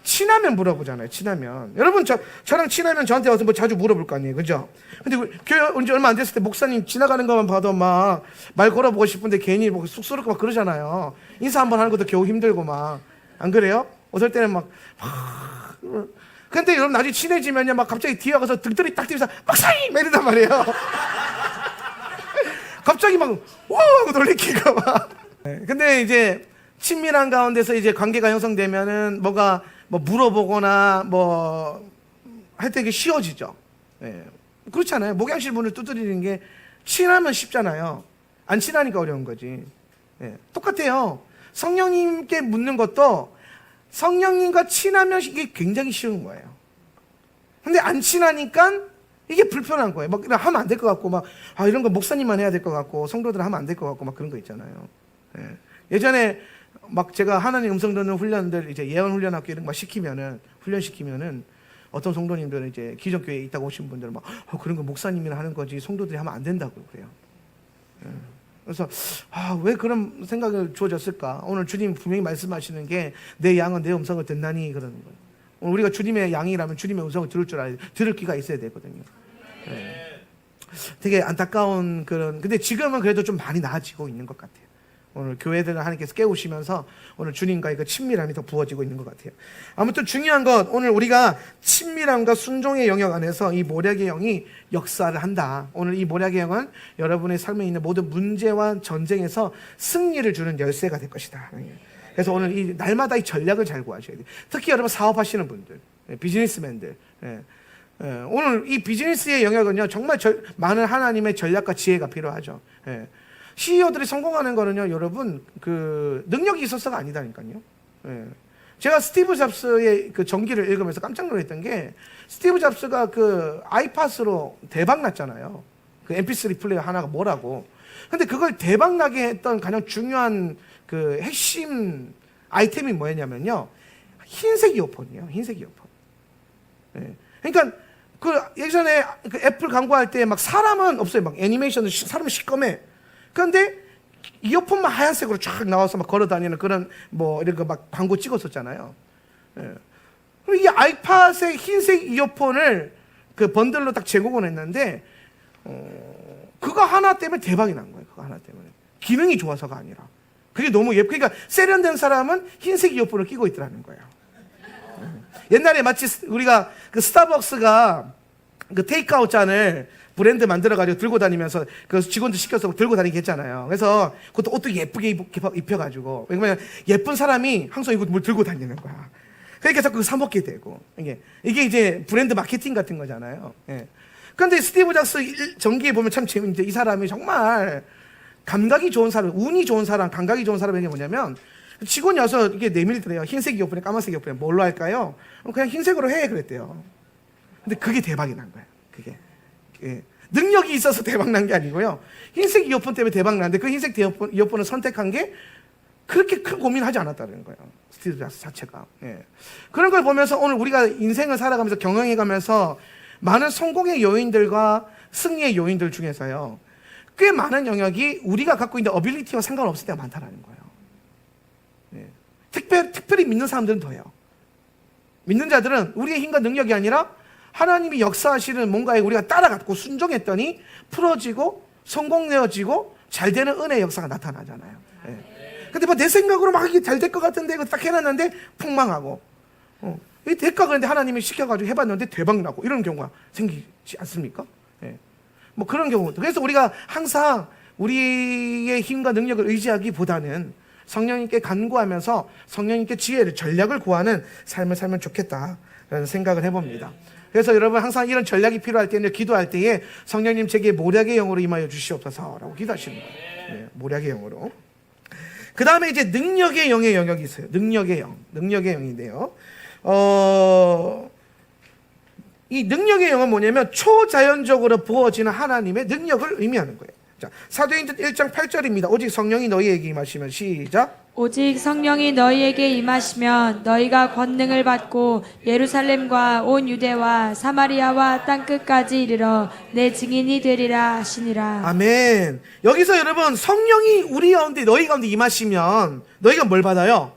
친하면 물어보잖아요. 친하면. 여러분 저랑 친하면 저한테 와서 뭐 자주 물어볼 거 아니에요. 그죠? 근데 교회 온 지 얼마 안 됐을 때 목사님 지나가는 것만 봐도 막 말 걸어보고 싶은데 괜히 뭐 쑥스럽고 막 그러잖아요. 인사 한번 하는 것도 겨우 힘들고 막. 안 그래요? 어떨 때는 막 근데 여러분 나중에 친해지면요 막 갑자기 뒤에 가서 등들이 딱 뛰면서 막사이! 막 이런단 말이에요. 갑자기 막 와! 하고 놀리키고 막. 근데 이제 친밀한 가운데서 이제 관계가 형성되면은 뭐가 뭐 물어보거나 뭐 할 때 이게 쉬워지죠. 예. 그렇잖아요. 목양실 문을 두드리는 게 친하면 쉽잖아요. 안 친하니까 어려운 거지. 예. 똑같아요. 성령님께 묻는 것도 성령님과 친하면 이게 굉장히 쉬운 거예요. 근데 안 친하니까 이게 불편한 거예요. 막 하면 안 될 것 같고 막 이런 거 목사님만 해야 될 것 같고 성도들 하면 안 될 것 같고 막 그런 거 있잖아요. 예. 예전에 막 제가 하나님 음성 듣는 훈련들 이제 예언 훈련학교 이런 거 시키면은 훈련시키면은 어떤 성도님들은 이제 기존교회에 있다고 오신 분들은 막 그런 거 목사님이나 하는 거지 성도들이 하면 안 된다고 그래요. 예. 그래서 왜 그런 생각을 주어졌을까? 오늘 주님 분명히 말씀하시는 게 내 양은 내 음성을 듣나니 그러는 거예요. 오늘 우리가 주님의 양이라면 주님의 음성을 들을 줄 알아야 들을 귀가 있어야 되거든요. 예. 되게 안타까운 그런 근데 지금은 그래도 좀 많이 나아지고 있는 것 같아요. 오늘 교회들을 하나님께서 깨우시면서 오늘 주님과의 그 친밀함이 더 부어지고 있는 것 같아요. 아무튼 중요한 것 오늘 우리가 친밀함과 순종의 영역 안에서 이 모략의 영이 역사를 한다. 오늘 이 모략의 영은 여러분의 삶에 있는 모든 문제와 전쟁에서 승리를 주는 열쇠가 될 것이다. 그래서 오늘 이 날마다 이 전략을 잘 구하셔야 돼요. 특히 여러분 사업하시는 분들, 비즈니스맨들. 오늘 이 비즈니스의 영역은요 정말 많은 하나님의 전략과 지혜가 필요하죠. CEO들이 성공하는 거는요, 여러분, 그, 능력이 있어서가 아니다니까요. 예. 제가 스티브 잡스의 그 전기를 읽으면서 깜짝 놀랐던 게, 스티브 잡스가 그 아이팟으로 대박 났잖아요. 그 MP3 플레이어 하나가 뭐라고. 근데 그걸 대박 나게 했던 가장 중요한 그 핵심 아이템이 뭐였냐면요. 흰색 이어폰이에요. 흰색 이어폰. 예. 그러니까, 그 예전에 그 애플 광고할 때 막 사람은 없어요. 막 애니메이션은 사람은 시꺼매. 그런데 이어폰만 하얀색으로 쫙 나와서 막 걸어 다니는 그런 뭐 이런 거 막 광고 찍었었잖아요. 예. 이 아이팟의 흰색 이어폰을 그 번들로 딱 제공을 했는데 그거 하나 때문에 대박이 난 거예요. 그거 하나 때문에 기능이 좋아서가 아니라 그게 너무 예쁘. 그러니까 세련된 사람은 흰색 이어폰을 끼고 있더라는 거예요. 옛날에 마치 우리가 그 스타벅스가 그 테이크아웃 잔을 브랜드 만들어가지고 들고 다니면서 그 직원들 시켜서 들고 다니게 했잖아요. 그래서 그것도 옷도 예쁘게 입혀가지고. 왜냐면 예쁜 사람이 항상 이거 뭘 들고 다니는 거야. 그러니까 자꾸 사먹게 되고. 이게 이제 브랜드 마케팅 같은 거잖아요. 예. 그런데 스티브 잡스 전기에 보면 참 재밌는데 이 사람이 정말 감각이 좋은 사람, 운이 좋은 사람, 감각이 좋은 사람이 뭐냐면 직원이 와서 이게 내밀더래요. 흰색 이어폰에 까만색 이어폰에 뭘로 할까요? 그냥 흰색으로 해 그랬대요. 근데 그게 대박이 난 거예요. 그게. 예. 능력이 있어서 대박 난 게 아니고요. 흰색 이어폰 때문에 대박 났는데 그 흰색 이어폰을 선택한 게 그렇게 큰 고민하지 않았다는 거예요. 스티브 잡스 자체가. 예. 그런 걸 보면서 오늘 우리가 인생을 살아가면서 경영해가면서 많은 성공의 요인들과 승리의 요인들 중에서요. 꽤 많은 영역이 우리가 갖고 있는 어빌리티와 상관없을 때가 많다는 거예요. 예. 특별히 믿는 사람들은 더해요. 믿는 자들은 우리의 힘과 능력이 아니라 하나님이 역사하시는 뭔가에 우리가 따라갔고 순종했더니 풀어지고 성공되어지고 잘 되는 은혜의 역사가 나타나잖아요. 예. 근데 뭐 내 생각으로 막 이게 잘 될 것 같은데 이거 딱 해놨는데 폭망하고 이게 될까 그런데 하나님이 시켜가지고 해봤는데 대박나고 이런 경우가 생기지 않습니까? 예. 뭐 그런 경우도. 그래서 우리가 항상 우리의 힘과 능력을 의지하기보다는 성령님께 간구하면서 성령님께 지혜를 전략을 구하는 삶을 살면 좋겠다라는 생각을 해봅니다. 그래서 여러분 항상 이런 전략이 필요할 때는 기도할 때에 성령님 제게 모략의 영으로 임하여 주시옵소서라고 기도하시는 거예요. 네, 모략의 영으로. 그 다음에 이제 능력의 영의 영역이 있어요. 능력의 영, 능력의 영인데요. 이 능력의 영은 뭐냐면 초자연적으로 부어지는 하나님의 능력을 의미하는 거예요. 자, 사도행전 1장 8절입니다. 오직 성령이 너희에게 임하시면 시작. 오직 성령이 너희에게 임하시면 너희가 권능을 받고 예루살렘과 온 유대와 사마리아와 땅끝까지 이르러 내 증인이 되리라 하시니라. 아멘. 여기서 여러분 성령이 우리 가운데 너희 가운데 임하시면 너희가 뭘 받아요?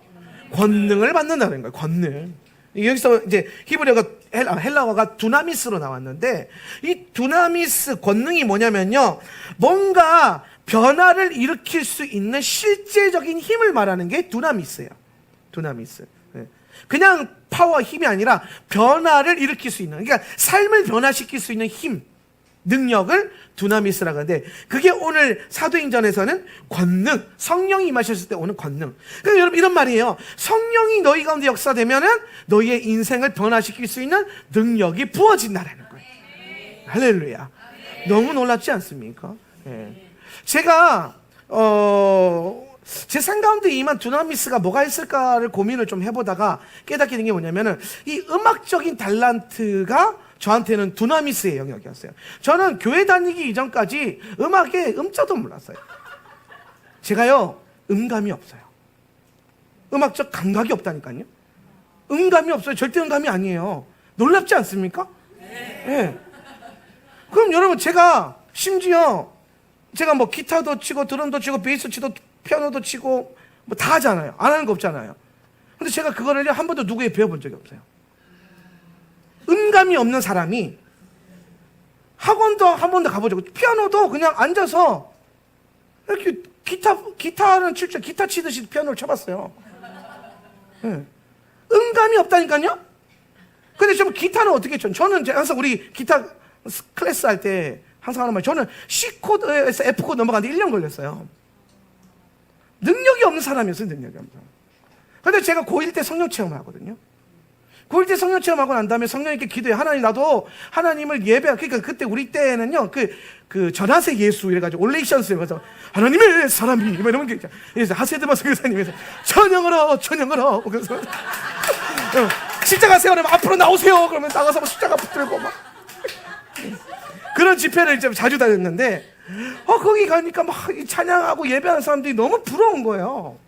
권능을 받는다는 거예요. 권능. 여기서 이제 히브리어가 헬라어가 두나미스로 나왔는데, 이 두나미스 권능이 뭐냐면요, 뭔가 변화를 일으킬 수 있는 실제적인 힘을 말하는 게 두나미스예요. 두나미스. 그냥 파워, 힘이 아니라 변화를 일으킬 수 있는, 그러니까 삶을 변화시킬 수 있는 힘, 능력을 두나미스라고 하는데, 그게 오늘 사도행전에서는 권능, 성령이 임하셨을 때 오는 권능. 그러니까 여러분 이런 말이에요. 성령이 너희 가운데 역사되면은 너희의 인생을 변화시킬 수 있는 능력이 부어진다라는 거예요. 할렐루야. 너무 놀랍지 않습니까? 제가 제 삶 가운데 임한 두나미스가 뭐가 있을까를 고민을 좀 해보다가 깨닫게 된 게 뭐냐면은, 이 음악적인 달란트가 저한테는 두나미스의 영역이었어요. 저는 교회 다니기 이전까지 음악의 음자도 몰랐어요. 제가요, 음감이 없어요. 음악적 감각이 없다니까요. 음감이 없어요. 절대 음감이 아니에요. 놀랍지 않습니까? 네. 그럼 여러분, 제가 심지어 제가 뭐 기타도 치고 드럼도 치고 베이스 치고 피아노도 치고 뭐 다 하잖아요. 안 하는 거 없잖아요. 근데 제가 그거를 한 번도 누구에 배워본 적이 없어요. 음감이 없는 사람이 학원도 한 번도 가보자고, 피아노도 그냥 앉아서 이렇게 기타는 칠 줄, 기타 치듯이 피아노를 쳐봤어요. 네. 음감이 없다니까요? 근데 좀 기타는 어떻게 쳐? 저는 항상 우리 기타 클래스 할 때 항상 하는 말, 저는 C 코드에서 F 코드 넘어가는데 1년 걸렸어요. 능력이 없는 사람이었어요, 능력이 없는 사람. 근데 제가 고1 때 성령 체험을 하거든요. 고1 때 성령 체험하고 난 다음에 성령님께 기도해. 하나님, 나도 하나님을 그러니까 그때 우리 때는요, 그 전하세 예수 이래가지고 올레이션스 이래서 하나님의 사람이 이런 게 있죠. 그래서 하세드마 선교사님에서 천영으로 그래서 십자가 세우려면 앞으로 나오세요. 그러면 나가서 막 십자가 붙들고 막 그런 집회를 좀 자주 다녔는데, 거기 가니까 막 찬양하고 예배하는 사람들이 너무 부러운 거예요.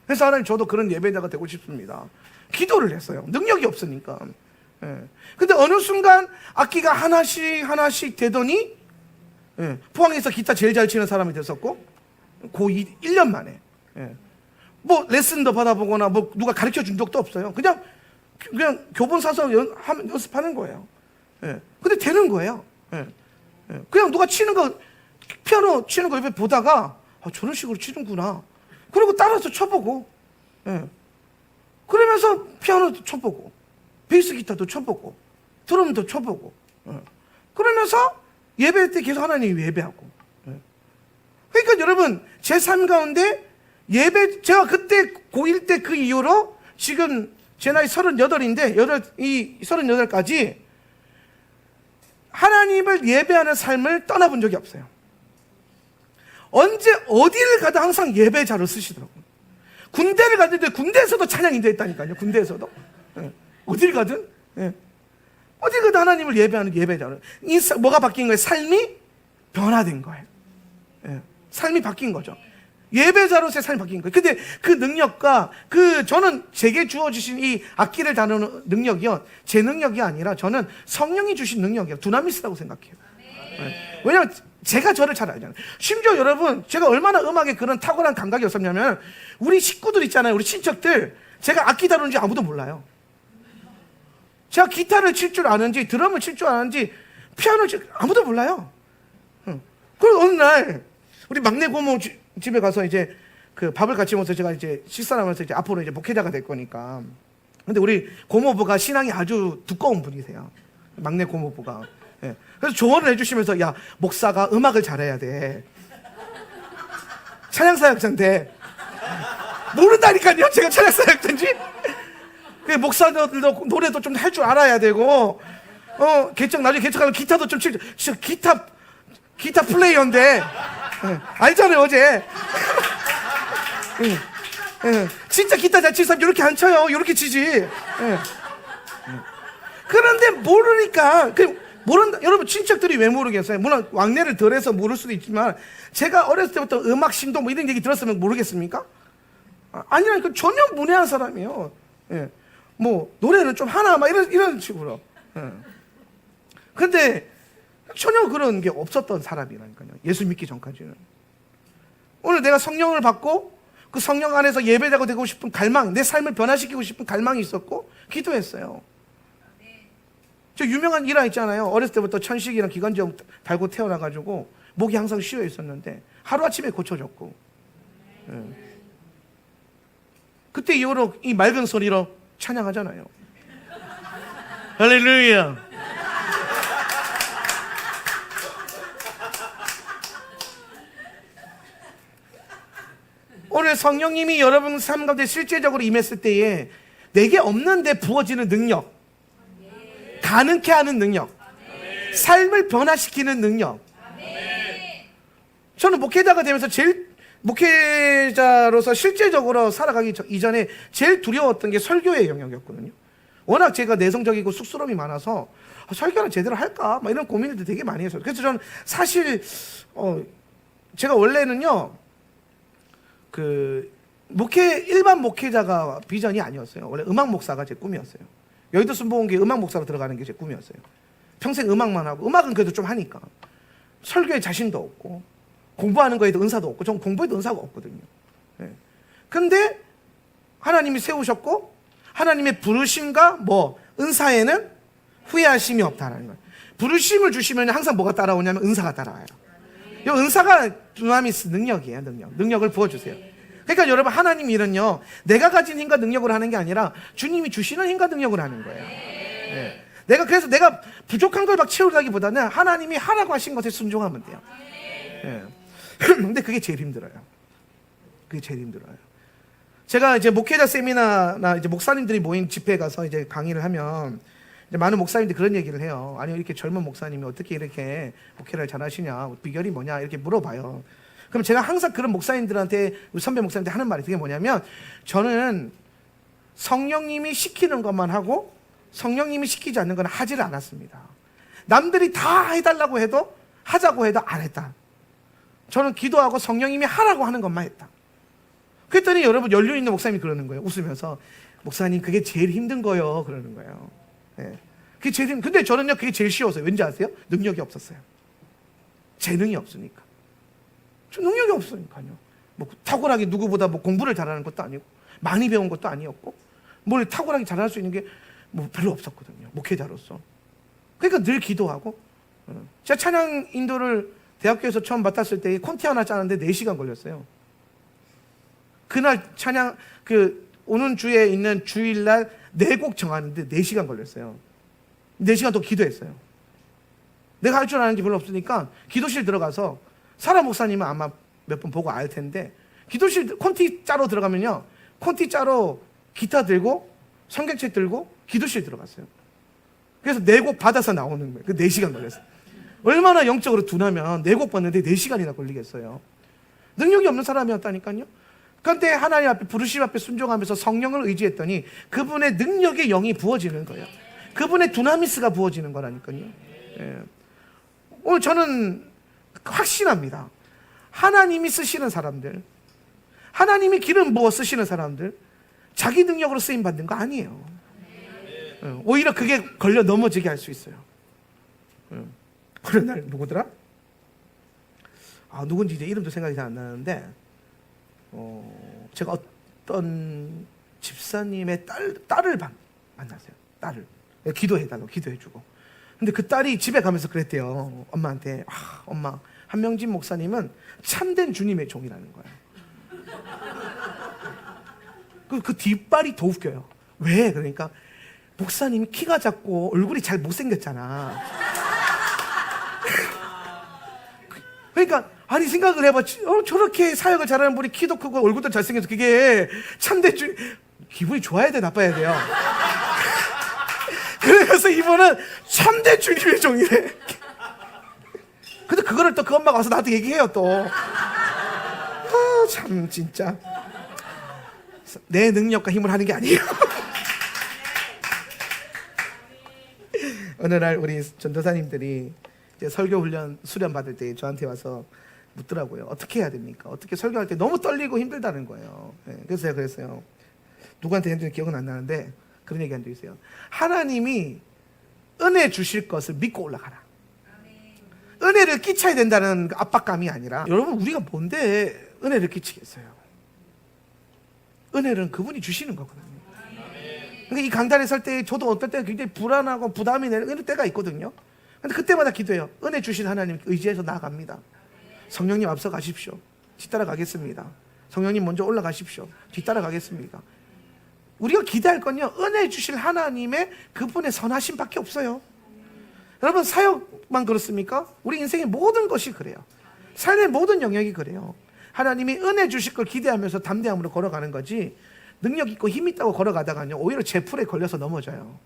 그래서 하나님, 저도 그런 예배자가 되고 싶습니다. 기도를 했어요. 능력이 없으니까. 근데 어느 순간 악기가 하나씩 되더니, 포항에서 기타 제일 잘 치는 사람이 됐었고, 고2 1년 만에. 뭐 레슨도 받아보거나 뭐 누가 가르쳐 준 적도 없어요. 그냥 교본 사서 연습하는 거예요. 근데 되는 거예요. 그냥 누가 치는 거, 피아노 치는 거 옆에 보다가, 저런 식으로 치는구나. 그리고 따라서 쳐보고, 그러면서 피아노도 쳐보고, 베이스 기타도 쳐보고, 드럼도 쳐보고, 그러면서 예배 때 계속 하나님 예배하고. 그러니까 여러분, 제 삶 가운데 제가 그때 고1 때 그 이후로 지금 제 나이 38인데, 이 38까지 하나님을 예배하는 삶을 떠나본 적이 없어요. 언제 어디를 가도 항상 예배자로 쓰시더라고요. 군대를 갔는데 군대에서도 찬양 인도했다니까요. 군대에서도. 어딜 가든. 어딜 가도 하나님을 예배하는 예배자로. 뭐가 바뀐 거예요? 삶이 변화된 거예요. 삶이 바뀐 거죠. 예배자로서의 삶이 바뀐 거예요. 근데 그 능력과 저는 제게 주어주신 이 악기를 다루는 능력이요, 제 능력이 아니라 저는 성령이 주신 능력이에요. 두나미스라고 생각해요. 왜냐하면 제가 저를 잘 알잖아요. 심지어 여러분, 제가 얼마나 음악에 그런 탁월한 감각이 없었냐면, 우리 식구들 있잖아요. 우리 친척들, 제가 악기 다루는지 아무도 몰라요. 제가 기타를 칠 줄 아는지, 드럼을 칠 줄 아는지, 피아노를 아무도 몰라요. 그리고 어느 날 우리 막내 고모 집에 가서 이제 그 밥을 같이 먹어서 제가 이제 식사를 하면서 이제 앞으로 이제 목회자가 될 거니까. 근데 우리 고모부가 신앙이 아주 두꺼운 분이세요. 막내 고모부가. 그래서 조언을 해주시면서, 야, 목사가 음악을 잘해야 돼. 찬양사역자인데. 모른다니까요, 제가 찬양사역자인지. 목사들도 노래도 좀 할 줄 알아야 되고, 나중에 개척하면 기타도 좀 진짜 기타 플레이어인데. 알잖아요, 어제. 진짜 기타 잘 치는 사람 이렇게 안 쳐요. 이렇게 치지. 그런데 모르니까, 여러분, 친척들이 왜 모르겠어요? 물론 왕래를 덜 해서 모를 수도 있지만, 제가 어렸을 때부터 음악 신동 뭐 이런 얘기 들었으면 모르겠습니까? 아니라니까. 전혀 문외한 사람이에요. 뭐 노래는 좀 하나 막 이런 식으로. 근데 전혀 그런 게 없었던 사람이라니까요. 예수 믿기 전까지는. 오늘 내가 성령을 받고 그 성령 안에서 예배자가 되고 싶은 갈망, 내 삶을 변화시키고 싶은 갈망이 있었고 기도했어요. 저 유명한 일화 있잖아요. 어렸을 때부터 천식이랑 기관지염 달고 태어나가지고 목이 항상 쉬어 있었는데 하루아침에 고쳐졌고, 그때 이후로 이 맑은 소리로 찬양하잖아요. 할렐루야. 오늘 성령님이 여러분 삶 가운데 실제적으로 임했을 때에 내게 없는데 부어지는 능력, 가능케 하는 능력, 삶을 변화시키는 능력. 저는 목회자가 되면서 목회자로서 실제적으로 살아가기 이전에 제일 두려웠던 게 설교의 영역이었거든요. 워낙 제가 내성적이고 쑥스러움이 많아서 설교는 제대로 할까? 막 이런 고민을 되게 많이 했어요. 그래서 저는 사실 제가 원래는요, 일반 목회자가 비전이 아니었어요. 원래 음악 목사가 제 꿈이었어요. 여의도 순복음교회 음악 목사로 들어가는 게 제 꿈이었어요. 평생 음악만 하고, 음악은 그래도 좀 하니까 설교에 자신도 없고 공부하는 거에도 은사도 없고, 전 공부에도 은사가 없거든요. 근데 하나님이 세우셨고 하나님의 부르심과 은사에는 후회하심이 없다라는 거예요. 부르심을 주시면 항상 뭐가 따라오냐면 은사가 따라와요. 이 은사가 두나미스 능력이에요. 능력을 부어주세요. 그러니까 여러분, 하나님 일은요, 내가 가진 힘과 능력으로 하는 게 아니라 주님이 주시는 힘과 능력으로 하는 거예요. 그래서 내가 부족한 걸 막 채우다기보다는 하나님이 하라고 하신 것에 순종하면 돼요. 근데 그게 제일 힘들어요. 제가 이제 목회자 세미나나 이제 목사님들이 모인 집회에 가서 이제 강의를 하면 이제 많은 목사님들이 그런 얘기를 해요. 아니, 이렇게 젊은 목사님이 어떻게 이렇게 목회를 잘하시냐, 비결이 뭐냐, 이렇게 물어봐요. 그럼 제가 항상 그런 목사님들한테, 우리 선배 목사님들 하는 말이 그게 뭐냐면, 저는 성령님이 시키는 것만 하고 성령님이 시키지 않는 건 하지를 않았습니다. 남들이 다 해달라고 해도, 하자고 해도 안 했다. 저는 기도하고 성령님이 하라고 하는 것만 했다. 그랬더니 여러분, 연륜 있는 목사님이 그러는 거예요. 웃으면서, 목사님 그게 제일 힘든 거예요, 그러는 거예요. 그게 제일 근데 저는요, 그게 제일 쉬웠어요. 왠지 아세요? 능력이 없었어요. 재능이 없으니까. 저 능력이 없으니까요. 탁월하게 누구보다 공부를 잘하는 것도 아니고, 많이 배운 것도 아니었고, 뭘 탁월하게 잘할 수 있는 게 별로 없었거든요, 목회자로서. 그러니까 늘 기도하고. 제가 찬양 인도를 대학교에서 처음 맡았을 때 콘티 하나 짜는데 4시간 걸렸어요. 그날 찬양, 오는 주에 있는 주일날 4곡 정하는데 4시간 걸렸어요. 4시간 또 기도했어요. 내가 할 줄 아는 게 별로 없으니까 기도실 들어가서, 사라 목사님은 아마 몇 번 보고 알 텐데, 기도실 콘티 짜러 들어가면요, 콘티 짜러 기타 들고 성경책 들고 기도실 들어갔어요. 그래서 4곡 받아서 나오는 거예요. 4시간 걸렸어요. 얼마나 영적으로 둔하면 4곡 받는데 4시간이나 걸리겠어요. 능력이 없는 사람이었다니까요. 그런데 하나님 앞에, 부르심 앞에 순종하면서 성령을 의지했더니 그분의 능력의 영이 부어지는 거예요. 그분의 두나미스가 부어지는 거라니까요. 오늘 저는 확신합니다. 하나님이 쓰시는 사람들, 하나님이 기름 부어 쓰시는 사람들, 자기 능력으로 쓰임 받는 거 아니에요. 오히려 그게 걸려 넘어지게 할 수 있어요. 그런 날 누구더라? 누군지 이제 이름도 생각이 잘 안 나는데, 제가 어떤 집사님의 딸을 만났어요. 딸을 기도해달라고, 기도해주고. 근데 그 딸이 집에 가면서 그랬대요. 엄마한테, 엄마, 한명진 목사님은 참된 주님의 종이라는 거예요. 그 뒷발이 더 웃겨요. 왜? 그러니까 목사님이 키가 작고 얼굴이 잘 못생겼잖아. 그러니까 아니, 생각을 해봐. 저렇게 사역을 잘하는 분이 키도 크고 얼굴도 잘생겨서 그게 참된 주님, 기분이 좋아야 돼, 나빠야 돼요? 그래서 이분은 참된 주님의 종이래. 근데 그거를 또 그 엄마가 와서 나한테 얘기해요, 또. 참, 진짜. 내 능력과 힘을 하는 게 아니에요. 어느 날 우리 전도사님들이 이제 설교 훈련, 수련 받을 때 저한테 와서 묻더라고요. 어떻게 해야 됩니까? 어떻게 설교할 때 너무 떨리고 힘들다는 거예요. 그래서 제가 그랬어요. 누구한테 했는지 기억은 안 나는데 그런 얘기 한 적 있어요. 하나님이 은혜 주실 것을 믿고 올라가라. 은혜를 끼쳐야 된다는 압박감이 아니라, 여러분, 우리가 뭔데 은혜를 끼치겠어요? 은혜는 그분이 주시는 거거든요. 그러니까 이 강단에 설 때 저도 어떨 때 굉장히 불안하고 부담이 되는 때가 있거든요. 근데 그때마다 기도해요. 은혜 주신 하나님 의지해서 나아갑니다. 성령님 앞서 가십시오. 뒤따라 가겠습니다. 성령님 먼저 올라가십시오. 뒤따라 가겠습니다. 우리가 기대할 건요, 은혜 주실 하나님의 그분의 선하심밖에 없어요. 여러분, 사역만 그렇습니까? 우리 인생의 모든 것이 그래요. 삶의 모든 영역이 그래요. 하나님이 은혜 주실 걸 기대하면서 담대함으로 걸어가는 거지, 능력 있고 힘 있다고 걸어가다가요 오히려 제풀에 걸려서 넘어져요.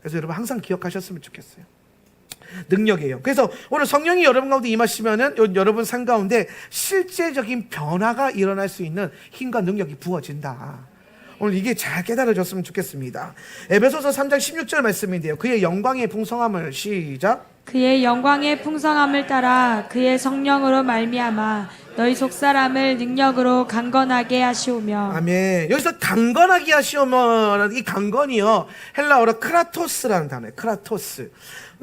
그래서 여러분 항상 기억하셨으면 좋겠어요. 능력이에요. 그래서 오늘 성령이 여러분 가운데 임하시면은 여러분 삶 가운데 실제적인 변화가 일어날 수 있는 힘과 능력이 부어진다. 오늘 이게 잘 깨달아졌으면 좋겠습니다. 에베소서 3장 16절 말씀인데요. 그의 영광의 풍성함을 시작. 그의 영광의 풍성함을 따라 그의 성령으로 말미암아 너희 속사람을 능력으로 강건하게 하시오며. 아멘. 여기서 강건하게 하시오며, 이 강건이요 헬라어로 크라토스라는 단어예요. 크라토스.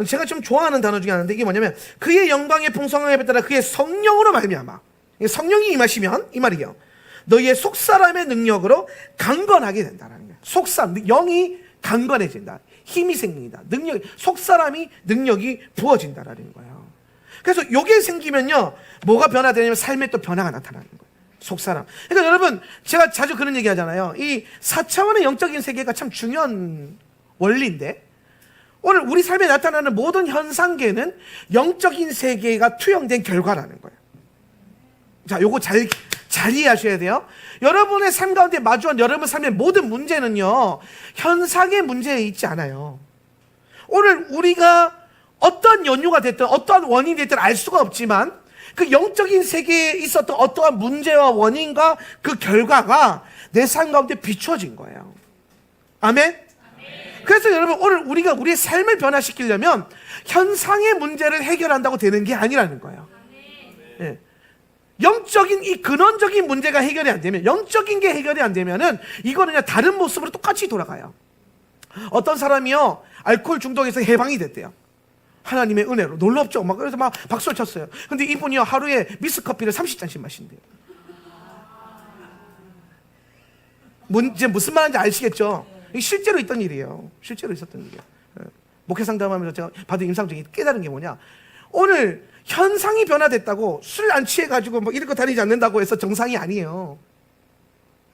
제가 좀 좋아하는 단어 중에 하나인데, 이게 뭐냐면 그의 영광의 풍성함에 따라 그의 성령으로 말미암아, 성령이 임하시면 이 말이에요, 너희의 속사람의 능력으로 강건하게 된다는 거예요. 속사람, 영이 강건해진다. 힘이 생긴다. 능력, 속사람이 능력이 부어진다라는 거예요. 그래서 이게 생기면요 뭐가 변화되냐면 삶에 또 변화가 나타나는 거예요. 속사람. 그러니까 여러분, 제가 자주 그런 얘기 하잖아요. 이 4차원의 영적인 세계가 참 중요한 원리인데, 오늘 우리 삶에 나타나는 모든 현상계는 영적인 세계가 투영된 결과라는 거예요. 자, 요거 잘 이해하셔야 돼요. 여러분의 삶 가운데 마주한 여러분 삶의 모든 문제는요 현상의 문제에 있지 않아요. 오늘 우리가 어떤 연유가 됐든 어떠한 원인이 됐든 알 수가 없지만, 그 영적인 세계에 있었던 어떠한 문제와 원인과 그 결과가 내 삶 가운데 비춰진 거예요. 아멘? 그래서 여러분, 오늘 우리가 우리의 삶을 변화시키려면 현상의 문제를 해결한다고 되는 게 아니라는 거예요. 예. 영적인 이 근원적인 문제가 해결이 안 되면, 영적인 게 해결이 안 되면은 이거는 그냥 다른 모습으로 똑같이 돌아가요. 어떤 사람이요 알코올 중독에서 해방이 됐대요. 하나님의 은혜로. 놀랍죠? 막 그래서 막 박수를 쳤어요. 근데 이분이요 하루에 미스커피를 30잔씩 마신대요. 이제 무슨 말인지 아시겠죠? 이게 실제로 있던 일이에요. 실제로 있었던 일이에요. 목회 상담하면서 제가 받은 임상 중에 깨달은 게 뭐냐, 오늘 현상이 변화됐다고 술 안 취해가지고 뭐 이렇게 다니지 않는다고 해서 정상이 아니에요.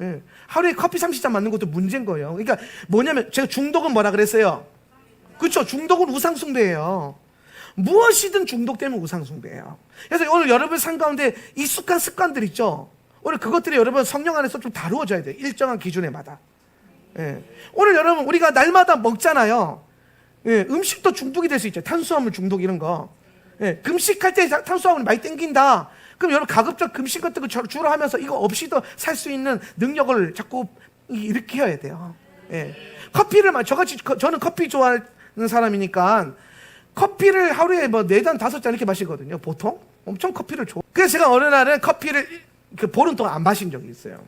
예. 하루에 커피 30잔 맞는 것도 문제인 거예요. 그러니까 뭐냐면, 제가 중독은 뭐라 그랬어요? 그렇죠. 중독은 우상숭배예요. 무엇이든 중독되면 우상숭배예요. 그래서 오늘 여러분 삶 가운데 익숙한 습관들 있죠. 오늘 그것들이 여러분 성령 안에서 좀 다루어져야 돼요. 일정한 기준에 마다. 예. 오늘 여러분 우리가 날마다 먹잖아요. 예. 음식도 중독이 될 수 있죠. 탄수화물 중독 이런 거. 예. 금식할 때 탄수화물이 많이 땡긴다. 그럼 여러분 가급적 금식 같은 거 주로 하면서 이거 없이도 살 수 있는 능력을 자꾸 일으켜야 돼요. 예. 커피를 저같이, 저는 커피 좋아하는 사람이니까 커피를 하루에 뭐 4잔 5잔 이렇게 마시거든요. 보통 엄청 커피를 좋아. 그래서 제가 어느 날은 커피를 보름 동안 안 마신 적이 있어요.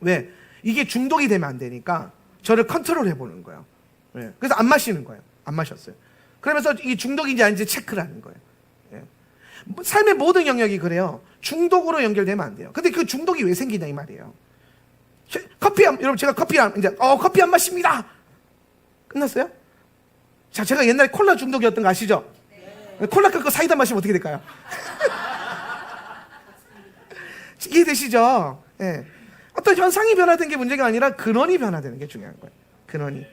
왜? 이게 중독이 되면 안 되니까 저를 컨트롤 해보는 거예요. 예. 그래서 안 마시는 거예요. 안 마셨어요. 그러면서 이게 중독인지 아닌지 체크를 하는 거예요. 예. 삶의 모든 영역이 그래요. 중독으로 연결되면 안 돼요. 근데 그 중독이 왜 생기냐 이 말이에요. 여러분 제가 커피 안 마십니다. 끝났어요? 자, 제가 옛날에 콜라 중독이었던 거 아시죠? 네. 콜라 끓고 사이다 마시면 어떻게 될까요? 이해되시죠? 예. 어떤 현상이 변화된 게 문제가 아니라 근원이 변화되는 게 중요한 거예요. 근원이.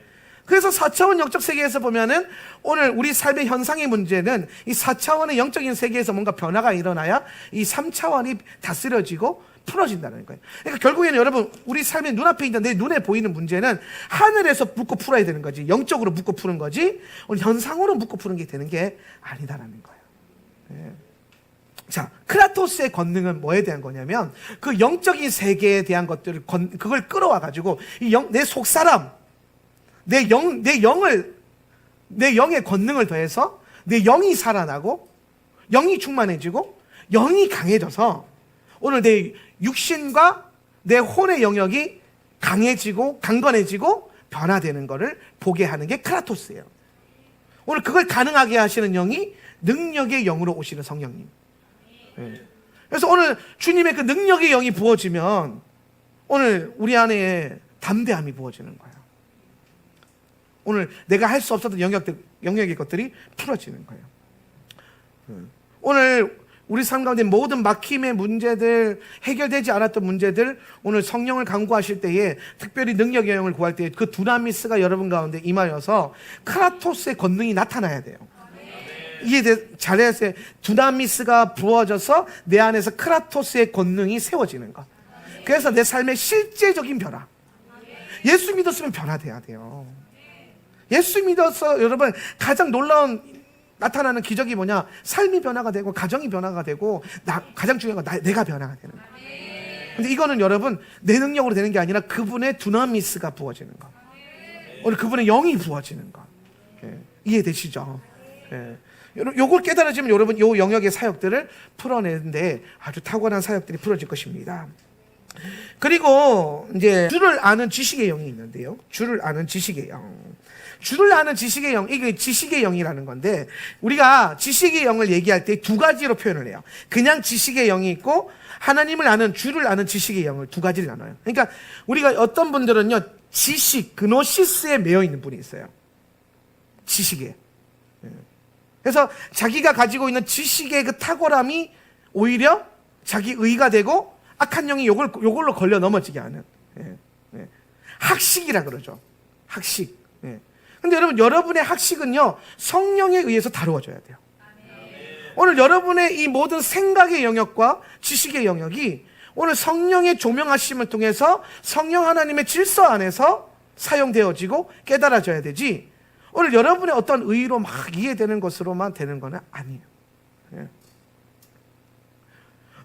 그래서 4차원 영적 세계에서 보면은 오늘 우리 삶의 현상의 문제는 이 4차원의 영적인 세계에서 뭔가 변화가 일어나야 이 3차원이 다스려지고 풀어진다는 거예요. 그러니까 결국에는 여러분 우리 삶의 눈앞에 있는 내 눈에 보이는 문제는 하늘에서 묶고 풀어야 되는 거지, 영적으로 묶고 푸는 거지 오늘 현상으로 묶고 푸는 게 되는 게 아니다라는 거예요. 네. 자, 크라토스의 권능은 뭐에 대한 거냐면 그 영적인 세계에 대한 것들을 그걸 끌어와 가지고 내 속사람, 내 영의 권능을 더해서 내 영이 살아나고 영이 충만해지고 영이 강해져서 오늘 내 육신과 내 혼의 영역이 강해지고 강건해지고 변화되는 것을 보게 하는 게 크라토스예요. 오늘 그걸 가능하게 하시는 영이 능력의 영으로 오시는 성령님. 네. 그래서 오늘 주님의 그 능력의 영이 부어지면 오늘 우리 안에 담대함이 부어지는 거예요. 오늘 내가 할 수 없었던 영역의 것들이 풀어지는 거예요. 오늘 우리 삶 가운데 모든 막힘의 문제들, 해결되지 않았던 문제들, 오늘 성령을 간구하실 때에, 특별히 능력의 영을 구할 때에 그 두나미스가 여러분 가운데 임하여서 크라토스의 권능이 나타나야 돼요. 이해 잘해서 두나미스가 부어져서 내 안에서 크라토스의 권능이 세워지는 것. 그래서 내 삶의 실제적인 변화. 예수 믿었으면 변화돼야 돼요. 예수 믿어서 여러분 가장 놀라운 나타나는 기적이 뭐냐? 삶이 변화가 되고 가정이 변화가 되고 가장 중요한 건 내가 변화가 되는 거예요. 근데 이거는 여러분 내 능력으로 되는 게 아니라 그분의 두나미스가 부어지는 거. 오늘 그분의 영이 부어지는 거. 이해되시죠? 요걸 깨달아지면 여러분 요 영역의 사역들을 풀어내는데 아주 탁월한 사역들이 풀어질 것입니다. 그리고 이제 주를 아는 지식의 영이 있는데요. 주를 아는 지식의 영. 주를 아는 지식의 영, 이게 지식의 영이라는 건데, 우리가 지식의 영을 얘기할 때 두 가지로 표현을 해요. 그냥 지식의 영이 있고, 하나님을 아는, 주를 아는 지식의 영을 두 가지를 나눠요. 그러니까 우리가 어떤 분들은요, 지식, 그노시스에 매여 있는 분이 있어요. 지식에. 그래서 자기가 가지고 있는 지식의 그 탁월함이 오히려 자기 의가 되고, 악한 영이 요걸로 걸려 넘어지게 하는. 학식이라 그러죠. 학식. 근데 여러분의 학식은요, 성령에 의해서 다루어져야 돼요. 오늘 여러분의 이 모든 생각의 영역과 지식의 영역이 오늘 성령의 조명하심을 통해서 성령 하나님의 질서 안에서 사용되어지고 깨달아져야 되지, 오늘 여러분의 어떤 의로 막 이해되는 것으로만 되는 건 아니에요.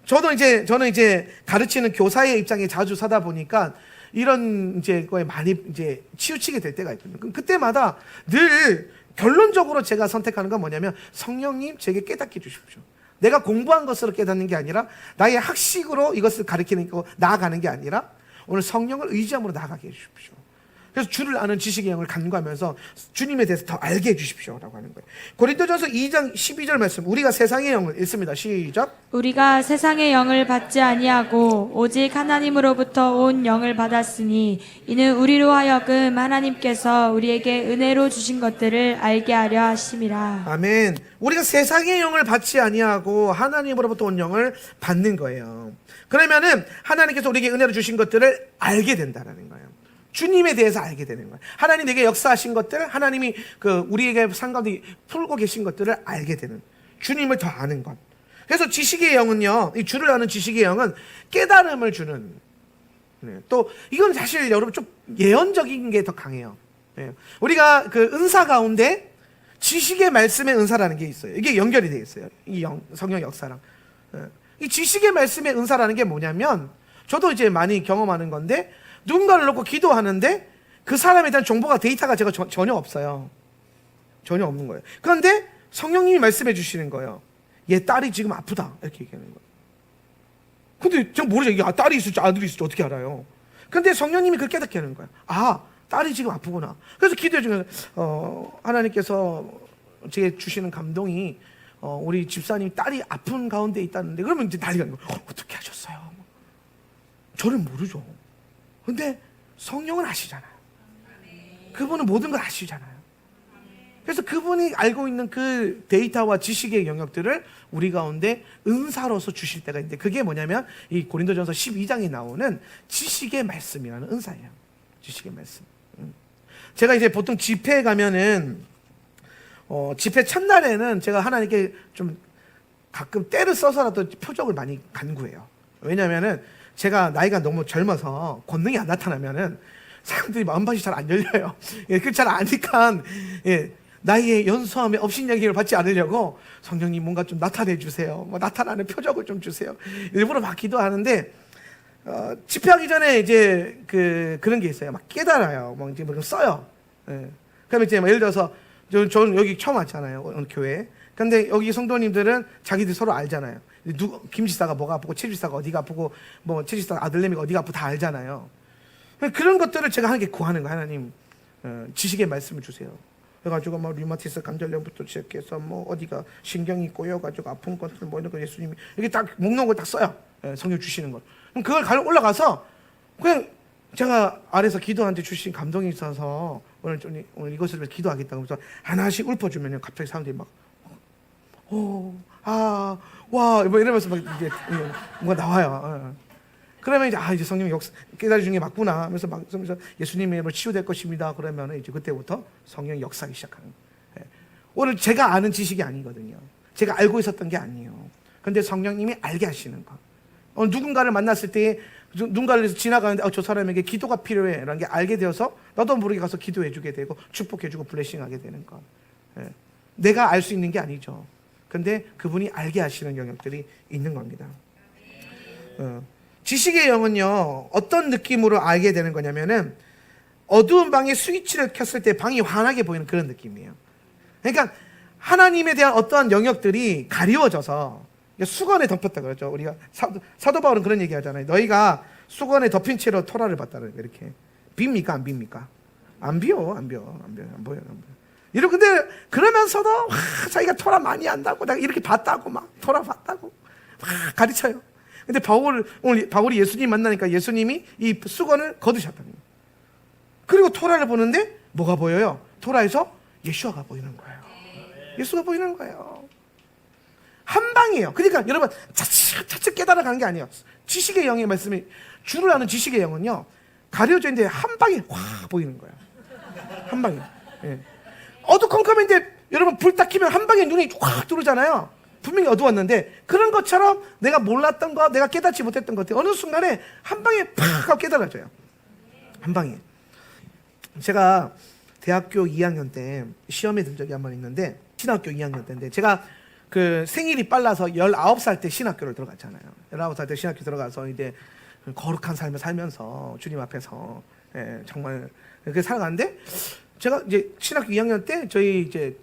저는 이제 가르치는 교사의 입장에 자주 서다 보니까 이런 이제 거에 많이 이제 치우치게 될 때가 있거든요. 그때마다 늘 결론적으로 제가 선택하는 건 뭐냐면, 성령님 제게 깨닫게 해주십시오. 내가 공부한 것으로 깨닫는 게 아니라 나의 학식으로 이것을 가르치는 거 나아가는 게 아니라 오늘 성령을 의지함으로 나아가게 해주십시오. 그래서 주를 아는 지식의 영을 간구하면서 주님에 대해서 더 알게 해주십시오라고 하는 거예요. 고린도전서 2장 12절 말씀, 우리가 세상의 영을 읽습니다. 시작. 우리가 세상의 영을 받지 아니하고 오직 하나님으로부터 온 영을 받았으니 이는 우리로 하여금 하나님께서 우리에게 은혜로 주신 것들을 알게 하려 하심이라. 아멘. 우리가 세상의 영을 받지 아니하고 하나님으로부터 온 영을 받는 거예요. 그러면은 하나님께서 우리에게 은혜로 주신 것들을 알게 된다는 거예요. 주님에 대해서 알게 되는 거예요. 하나님 내게 역사하신 것들, 하나님이 우리에게 상관이 풀고 계신 것들을 알게 되는, 주님을 더 아는 것. 그래서 지식의 영은요, 이 주를 아는 지식의 영은 깨달음을 주는. 또 이건 사실 여러분 좀 예언적인 게 더 강해요. 우리가 그 은사 가운데 지식의 말씀의 은사라는 게 있어요. 이게 연결이 되어 있어요. 이 성령 역사랑. 이 지식의 말씀의 은사라는 게 뭐냐면, 저도 이제 많이 경험하는 건데, 누군가를 놓고 기도하는데 그 사람에 대한 정보가, 데이터가 제가 전혀 없어요. 전혀 없는 거예요. 그런데 성령님이 말씀해 주시는 거예요. 얘 딸이 지금 아프다, 이렇게 얘기하는 거예요. 근데 전 모르죠. 이게 딸이 있을지 아들이 있을지 어떻게 알아요. 근데 성령님이 그걸 깨닫게 하는 거예요. 아, 딸이 지금 아프구나. 그래서 기도해 주면 하나님께서 제게 주시는 감동이 우리 집사님 딸이 아픈 가운데 있다는데, 그러면 이제 난리가 나는 거예요. 어떻게 하셨어요? 저는 모르죠. 근데 성령은 아시잖아요. 그분은 모든 걸 아시잖아요. 그래서 그분이 알고 있는 그 데이터와 지식의 영역들을 우리 가운데 은사로서 주실 때가 있는데, 그게 뭐냐면 이 고린도전서 12장에 나오는 지식의 말씀이라는 은사예요. 지식의 말씀. 제가 이제 보통 집회에 가면은 집회 첫날에는 제가 하나님께 좀 가끔 때를 써서라도 표적을 많이 간구해요. 왜냐면은 제가 나이가 너무 젊어서 권능이 안 나타나면은 사람들이 마음밭이 잘 안 열려요. 그 잘 아니까 나이의 연소함에 업신여김을 힘을 받지 않으려고, 성령님 뭔가 좀 나타내 주세요. 뭐 나타나는 표적을 좀 주세요. 일부러 막 기도하는데, 집회하기 전에 이제 그런 게 있어요. 막 깨달아요. 막 이제 뭐 써요. 그러면 이제 예를 들어서 저는 여기 처음 왔잖아요. 어느 교회. 근데 여기 성도님들은 자기들 서로 알잖아요. 김 지사가 뭐가 아프고, 최 지사가 어디가 아프고, 뭐 최 지사 아들내미가 어디가 아프고 다 알잖아요. 그런 것들을 제가 하나님께 구하는 거예요. 하나님, 지식의 말씀을 주세요. 그래가지고 뭐 류마티스 관절염부터 시작해서 뭐 어디가 신경이 꼬여가지고 아픈 것들 뭐 이런 거 예수님이 이렇게 딱 목록을 딱 써요. 성경 주시는 걸. 그럼 그걸 올라가서 그냥 제가 아래서 기도한테 주신 감동이 있어서 오늘 이것을 위해 기도하겠다고 해서 하나씩 읊어주면요, 갑자기 사람들이 막 와, 뭐 이러면서 막 이제 뭔가 나와요. 그러면 이제 성령 깨달아 주는 게 맞구나 하면서 막 예수님의 이름으로 치유될 것입니다. 그러면 이제 그때부터 성령 역사하기 시작하는 거예요. 오늘 제가 아는 지식이 아니거든요. 제가 알고 있었던 게 아니에요. 그런데 성령님이 알게 하시는 거. 누군가를 만났을 때 누군가를 지나가는데 저 사람에게 기도가 필요해 라는 게 알게 되어서 나도 모르게 가서 기도해 주게 되고 축복해 주고 블레싱하게 되는 거. 내가 알 수 있는 게 아니죠. 근데 그분이 알게 하시는 영역들이 있는 겁니다. 지식의 영은요, 어떤 느낌으로 알게 되는 거냐면은 어두운 방에 스위치를 켰을 때 방이 환하게 보이는 그런 느낌이에요. 그러니까 하나님에 대한 어떠한 영역들이 가리워져서 수건에 덮였다 그러죠. 우리가 사도 바울은 그런 얘기 하잖아요. 너희가 수건에 덮인 채로 토라를 봤다는 거. 이렇게 빕니까 안 빕니까? 안 보여요. 이러고 근데 그러면서도 자기가 토라 많이 안다고 내가 이렇게 봤다고 막 토라 봤다고 막 가르쳐요. 근데 바울이 예수님 만나니까 예수님이 이 수건을 거두셨다는 거예요. 그리고 토라를 보는데 뭐가 보여요? 토라에서 예수가 보이는 거예요. 예수가 보이는 거예요. 한 방이에요. 그러니까 여러분 차츰 깨달아가는 게 아니에요. 지식의 영의 말씀이 주를 아는 지식의 영은요, 가려져 있는데 한 방에 확 보이는 거예요. 한 방에. 예. 어두컴컴인데 여러분 불 딱 켜면 한 방에 눈이 확 들어오잖아요. 분명히 어두웠는데 그런 것처럼 내가 몰랐던 거, 내가 깨닫지 못했던 것들 어느 순간에 한 방에 팍 하고 깨달아져요. 한 방에. 제가 대학교 2학년 때 시험에 든 적이 한 번 있는데, 신학교 2학년 때인데 제가 그 생일이 빨라서 19살 때 신학교를 들어갔잖아요. 19살 때 신학교 들어가서 이제 거룩한 삶을 살면서 주님 앞에서 정말 그렇게 살아가는데, 제가 이제 신학교 2학년 때 저희 이제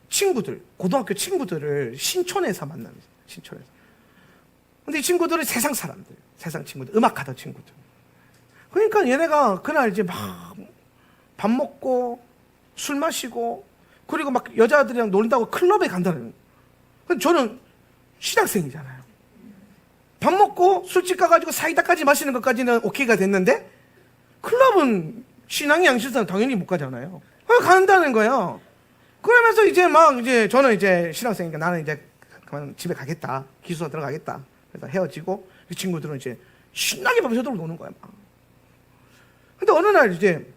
친구들, 고등학교 친구들을 신촌에서 만납니다. 신촌에서. 근데 이 친구들은 세상 사람들, 세상 친구들, 음악하던 친구들. 그러니까 얘네가 그날 이제 막 밥 먹고 술 마시고 그리고 막 여자들이랑 놀다고 클럽에 간다는 거예요. 저는 신학생이잖아요. 밥 먹고 술집 가가지고 사이다까지 마시는 것까지는 오케이가 됐는데 클럽은 신앙이 양실상 당연히 못 가잖아요. 간다는 거예요. 그러면서 이제 저는 이제 신학생이니까 나는 이제 그만 집에 가겠다. 기숙사 들어가겠다. 그래서 헤어지고 이 친구들은 이제 신나게 밤새도록 노는 거야. 막. 근데 어느 날 이제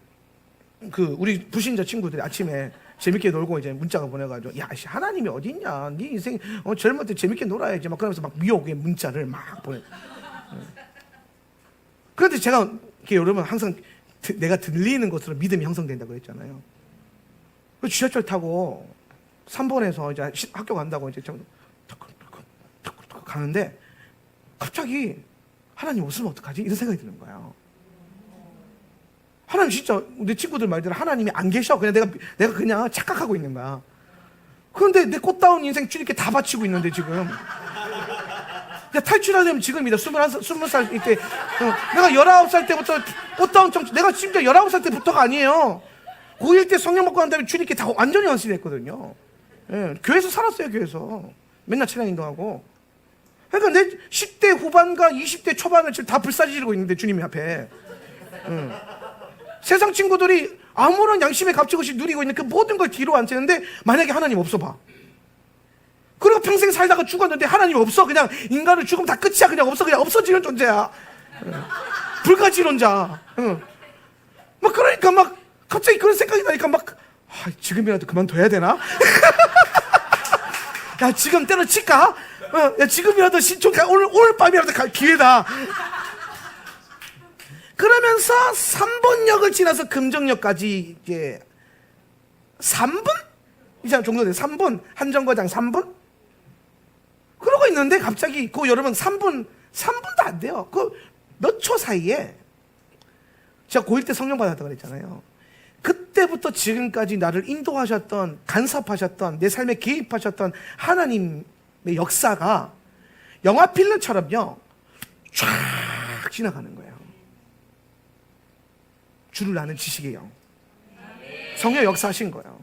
우리 불신자 친구들이 아침에 재밌게 놀고 이제 문자가 보내가지고, 야, 하나님이 어디 있냐? 네 인생 젊을 때 재밌게 놀아야지. 막 그러면서 막 미혹의 문자를 막 보내. 그런데 제가 여러분 항상 내가 들리는 것으로 믿음이 형성된다고 했잖아요. 지하철 타고 3번에서 이제 학교 간다고 이제 가는데 갑자기 하나님 없으면 어떡하지? 이런 생각이 드는 거예요. 하나님 진짜 내 친구들 말대로 하나님이 안 계셔. 그냥 내가 그냥 착각하고 있는 거야. 그런데 내 꽃다운 인생 주님께 다 바치고 있는데 지금. 탈출하려면 지금이다. 20살 이때. 내가 19살 때부터 꽃다운 청춘, 내가 심지어 19살 때부터가 아니에요. 고1 때 성령 받고 난 다음에 주님께 다 완전히 완수됐거든요. 예, 교회에서 살았어요, 교회에서. 맨날 찬양 인도하고. 그러니까 내 10대 후반과 20대 초반을 지금 다 불사지르고 있는데, 주님 앞에. 세상 친구들이 아무런 양심의 값식 없이 누리고 있는 그 모든 걸 뒤로 앉히는데, 만약에 하나님 없어 봐. 그리고 평생 살다가 죽었는데 하나님 없어. 그냥 인간을 죽으면 다 끝이야. 그냥 없어. 그냥 없어지는 존재야. 불가지론자. 막 그러니까 막 갑자기 그런 생각이 나니까 막 지금이라도 그만둬야 되나? 야, 지금 때려칠까? 야, 지금이라도 신촌 오늘 밤이라도 갈 기회다. 그러면서 3번역을 지나서 금정역까지 이제 3분? 이상 정도 돼. 3분. 한정거장 3분? 그러고 있는데 갑자기 여러분 3분도 안 돼요. 몇 초 사이에 제가 고1 때 성령 받았다고 그랬잖아요. 그때부터 지금까지 나를 인도하셨던, 간섭하셨던, 내 삶에 개입하셨던 하나님의 역사가 영화 필름처럼요 쫙 지나가는 거예요. 주를 아는 지식의 영, 성령 역사하신 거예요.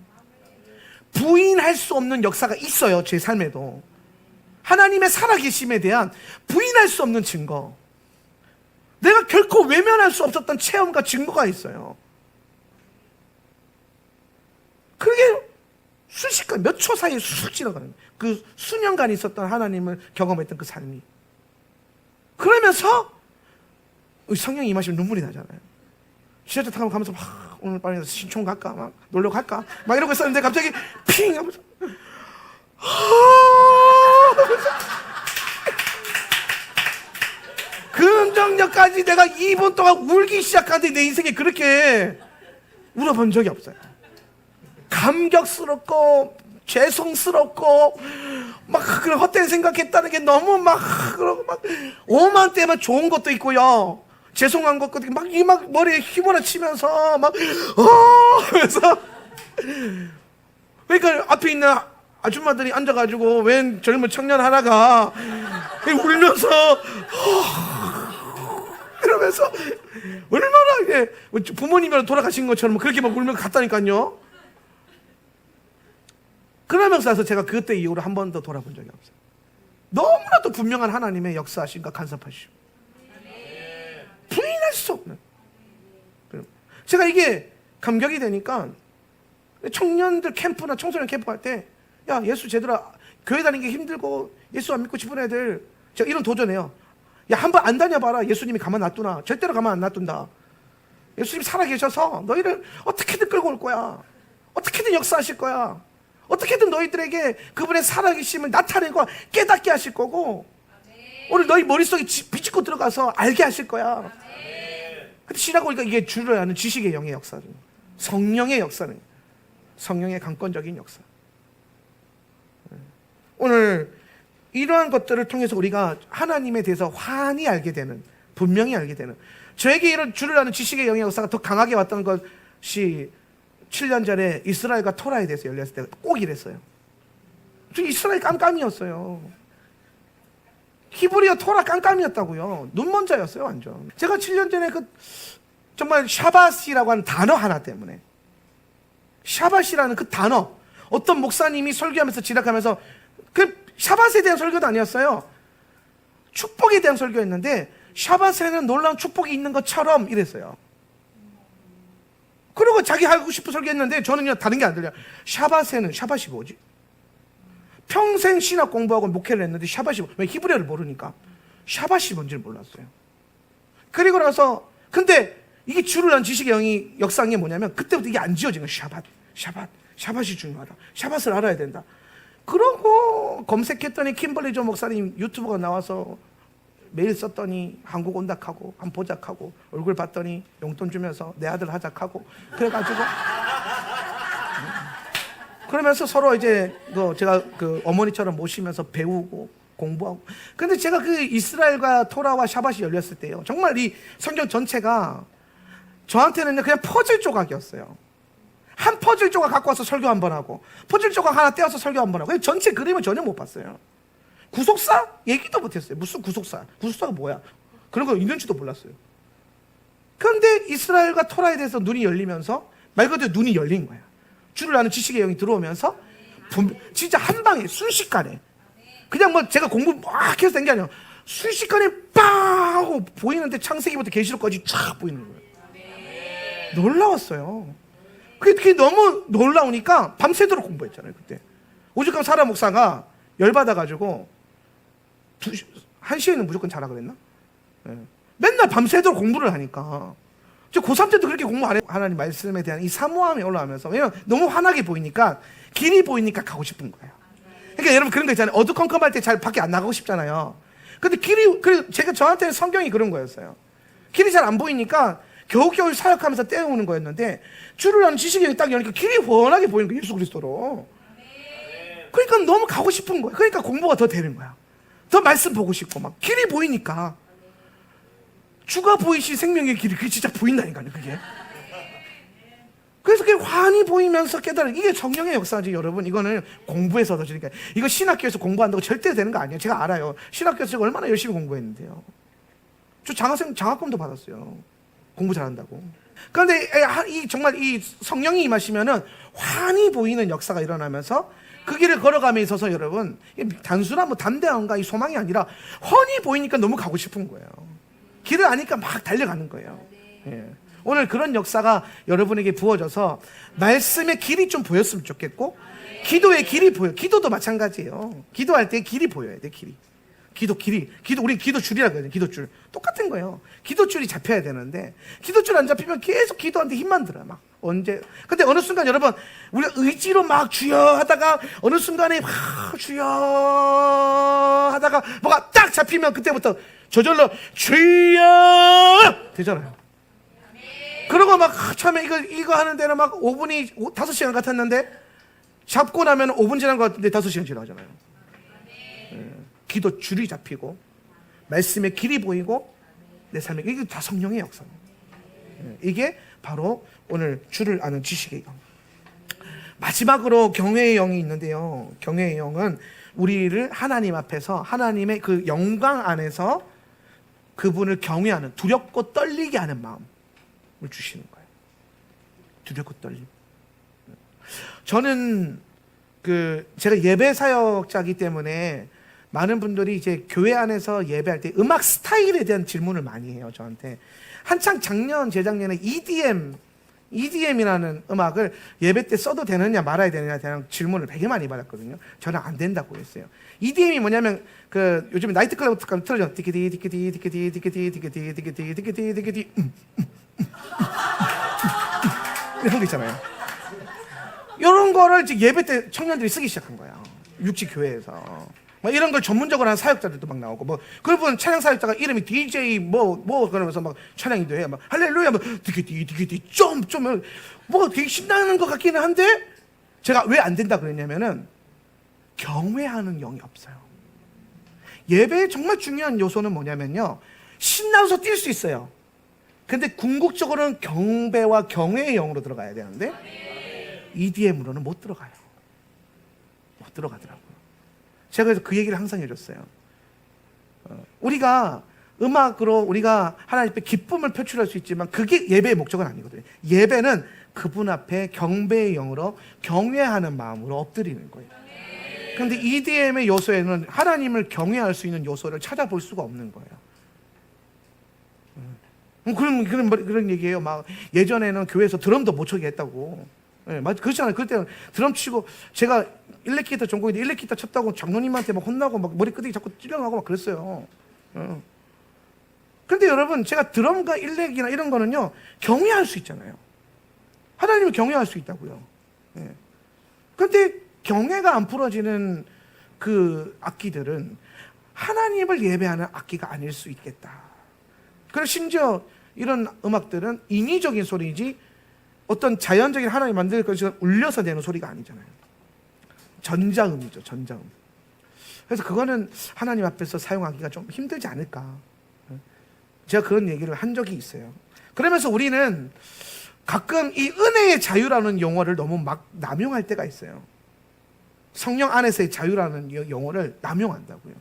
부인할 수 없는 역사가 있어요. 제 삶에도 하나님의 살아계심에 대한 부인할 수 없는 증거. 내가 결코 외면할 수 없었던 체험과 증거가 있어요. 그게 순식간 몇 초 사이에 쑥 지나가는 거예요. 그 수년간 있었던 하나님을 경험했던 그 삶이. 그러면서 성령이 임하시면 눈물이 나잖아요. 지하철 타고 가면서 막 오늘 밤에 신촌 갈까? 막 놀러 갈까? 막 이러고 있었는데 갑자기 핑 하면서 긍정력까지 내가 2분 동안 울기 시작하는데 내 인생에 그렇게 울어본 적이 없어요. 감격스럽고 죄송스럽고 막 그런 헛된 생각했다는 게 너무 막 그러고 막 오만 때만 좋은 것도 있고요. 죄송한 것도 있고 막 머리에 휘몰아치면서 막 하면서 그러니까 앞에 있는 아줌마들이 앉아가지고 웬 젊은 청년 하나가 울면서 이러면서 얼마나 이게 부모님이랑 돌아가신 것처럼 그렇게 막 울면서 갔다니까요. 그러면서 제가 그때 이후로 한 번도 돌아본 적이 없어요. 너무나도 분명한 하나님의 역사하심과 간섭하심, 부인할 수 없는. 제가 이게 감격이 되니까 청년들 캠프나 청소년 캠프 갈 때 야 예수 제대로 교회 다니기 힘들고 예수 안 믿고 싶은 애들 제가 이런 도전해요. 야 한번 안 다녀봐라. 예수님이 가만 놔두나. 절대로 가만 안 놔둔다. 예수님이 살아계셔서 너희를 어떻게든 끌고 올 거야. 어떻게든 역사하실 거야. 어떻게든 너희들에게 그분의 살아계심을 나타내고 깨닫게 하실 거고 오늘 너희 머릿속에 비집고 들어가서 알게 하실 거야. 근데 지나고 보니까 이게 주를 아는 지식의 영의 역사는, 성령의 역사는, 성령의 강권적인 역사. 오늘 이러한 것들을 통해서 우리가 하나님에 대해서 환히 알게 되는, 분명히 알게 되는, 저에게 이런 주를 아는 지식의 영의 역사가 더 강하게 왔던 것이 7년 전에 이스라엘과 토라에 대해서 열렸을 때 꼭 이랬어요. 저 이스라엘 깜깜이었어요. 히브리어 토라 깜깜이었다고요. 눈먼자였어요 완전. 제가 7년 전에 그 정말 샤밧이라고 하는 단어 하나 때문에, 샤밧이라는 그 단어, 어떤 목사님이 설교하면서 지략하면서 그 샤밧에 대한 설교도 아니었어요. 축복에 대한 설교였는데 샤밧에는 놀라운 축복이 있는 것처럼 이랬어요. 그리고 자기 하고 싶은 설교했는데 저는 그냥 다른 게 안 들려요. 샤밧에는, 샤밧이 뭐지? 평생 신학 공부하고 목회를 했는데 샤밧이 왜 히브리어를 모르니까 샤밧이 뭔지를 몰랐어요. 그리고 나서 근데 이게 주를 한 지식의 영이 역사한 게 뭐냐면 그때부터 이게 안 지어진 거예요. 샤밧이 중요하다. 샤밧을 알아야 된다. 그러고 검색했더니 김벌리 조 목사님 유튜브가 나와서 메일 썼더니 한국 온다하고 한 보작하고 얼굴 봤더니 용돈 주면서 내 아들 하작하고 그래가지고 그러면서 서로 이제 제가 그 어머니처럼 모시면서 배우고 공부하고. 근데 제가 그 이스라엘과 토라와 샤밧이 열렸을 때요, 정말 이 성경 전체가 저한테는 그냥 퍼즐 조각이었어요. 한 퍼즐 조각 갖고 와서 설교 한 번 하고 퍼즐 조각 하나 떼어서 설교 한 번 하고 전체 그림을 전혀 못 봤어요. 구속사? 얘기도 못했어요. 무슨 구속사? 구속사가 뭐야? 그런 거 있는지도 몰랐어요. 그런데 이스라엘과 토라에 대해서 눈이 열리면서 말 그대로 눈이 열린 거야. 주를 아는 지식의 영이 들어오면서 진짜 한 방에 순식간에 그냥 뭐 제가 공부 막 해서 된 게 아니라 순식간에 빵 하고 보이는데 창세기부터 계시록까지 쫙 보이는 거예요. 놀라웠어요. 그게 너무 놀라우니까 밤새도록 공부했잖아요. 그때 오죽하면 사라 목사가 열받아가지고 1시에는 무조건 자라 그랬나? 네. 맨날 밤새도록 공부를 하니까 저 고3 때도 그렇게 공부 안 해. 하나님 말씀에 대한 이 사모함이 올라오면서, 왜냐면 너무 환하게 보이니까, 길이 보이니까 가고 싶은 거예요. 그러니까 여러분 그런 거 있잖아요. 어두컴컴할 때 잘 밖에 안 나가고 싶잖아요. 근데 그래서 제가 저한테는 성경이 그런 거였어요. 길이 잘 안 보이니까 겨우겨우 사역하면서 떼어오는 거였는데 주를 아는 지식이 딱 여니까 길이 훤하게 보이는 거예요. 예수 그리스도로. 그러니까 너무 가고 싶은 거예요. 그러니까 공부가 더 되는 거야. 더 말씀 보고 싶고 막 길이 보이니까. 주가 보이신 생명의 길이 그게 진짜 보인다니까요. 그게. 그래서 그게 환히 보이면서 깨달은, 이게 성령의 역사지 여러분. 이거는 공부해서 얻어지니까. 이거 신학교에서 공부한다고 절대 되는 거 아니에요. 제가 알아요. 신학교에서 제가 얼마나 열심히 공부했는데요. 저 장학금도 받았어요. 공부 잘한다고. 그런데 정말 이 성령이 임하시면은 환히 보이는 역사가 일어나면서 그 길을 걸어감에 있어서 여러분 단순한 뭐 담대함과 이 소망이 아니라 훤히 보이니까 너무 가고 싶은 거예요. 길을 아니까 막 달려가는 거예요. 예. 오늘 그런 역사가 여러분에게 부어져서 말씀의 길이 좀 보였으면 좋겠고, 기도의 길이 보여. 기도도 마찬가지예요. 기도할 때 길이 보여야 돼, 길이. 우리 기도줄이라고 그러잖아요. 기도줄. 똑같은 거예요. 기도줄이 잡혀야 되는데, 기도줄 안 잡히면 계속 기도하는데 힘만 들어요, 막. 언제. 근데 어느 순간 여러분, 우리가 의지로 막 주여 하다가, 어느 순간에 막 주여 하다가, 뭐가 딱 잡히면 그때부터 저절로 주여! 되잖아요. 그러고 막 처음에 이거 하는 데는 막 5분이 5시간 같았는데, 잡고 나면 5분 지난 것 같은데 5시간 지나잖아요. 기도 줄이 잡히고 말씀의 길이 보이고 내 삶에 이게 다 성령의 역사입니다. 이게 바로 오늘 주를 아는 지식의 영. 마지막으로 경외의 영이 있는데요. 경외의 영은 우리를 하나님 앞에서 하나님의 그 영광 안에서 그분을 경외하는, 두렵고 떨리게 하는 마음을 주시는 거예요. 두렵고 떨림. 저는 제가 예배 사역자이기 때문에 많은 분들이 이제 교회 안에서 예배할 때 음악 스타일에 대한 질문을 많이 해요, 저한테. 한창 재작년에 EDM이라는 음악을 예배 때 써도 되느냐 말아야 되느냐에 대한 질문을 되게 많이 받았거든요. 저는 안 된다고 했어요. EDM이 뭐냐면 요즘에 나이트클럽 가면 틀어져. 디키디 디키디 디키디 디키디 디키디 디키디 디키디 디키디 이런 거 있잖아요. 이런 거를 이제 예배 때 청년들이 쓰기 시작한 거야. 육지 교회에서. 막 이런 걸 전문적으로 하는 사역자들도 막 나오고, 뭐, 그분 찬양 사역자가 이름이 DJ 그러면서 막 찬양도 해. 막 할렐루야, 뭐, 디기디, 뭐가 되게 신나는 것 같기는 한데, 제가 왜 안 된다 그랬냐면은, 경외하는 영이 없어요. 예배의 정말 중요한 요소는 뭐냐면요. 신나서 뛸 수 있어요. 근데 궁극적으로는 경배와 경외의 영으로 들어가야 되는데, EDM으로는 못 들어가요. 못 들어가더라고요. 제가 그래서 그 얘기를 항상 해줬어요. 우리가 음악으로 우리가 하나님 앞에 기쁨을 표출할 수 있지만 그게 예배의 목적은 아니거든요. 예배는 그분 앞에 경배의 영으로 경외하는 마음으로 엎드리는 거예요. 그런데 EDM의 요소에는 하나님을 경외할 수 있는 요소를 찾아볼 수가 없는 거예요. 그런 얘기예요. 막 예전에는 교회에서 드럼도 못 쳐게 했다고. 네, 맞, 그렇잖아요. 그때는 드럼 치고, 제가 일렉기타 전공인데 일렉기타 쳤다고 장로님한테 막 혼나고 막 머리 끄덕이 자꾸 찔러나고 막 그랬어요. 근데 여러분, 제가 드럼과 일렉이나 이런 거는요, 경외할 수 있잖아요. 하나님을 경외할 수 있다고요. 근데 경외가 안 풀어지는 그 악기들은 하나님을 예배하는 악기가 아닐 수 있겠다. 그리고 심지어 이런 음악들은 인위적인 소리이지 어떤 자연적인 하나님 만들 것처럼 울려서 내는 소리가 아니잖아요. 전자음이죠, 전자음. 그래서 그거는 하나님 앞에서 사용하기가 좀 힘들지 않을까. 제가 그런 얘기를 한 적이 있어요. 그러면서 우리는 가끔 이 은혜의 자유라는 용어를 너무 막 남용할 때가 있어요. 성령 안에서의 자유라는 용어를 남용한다고요.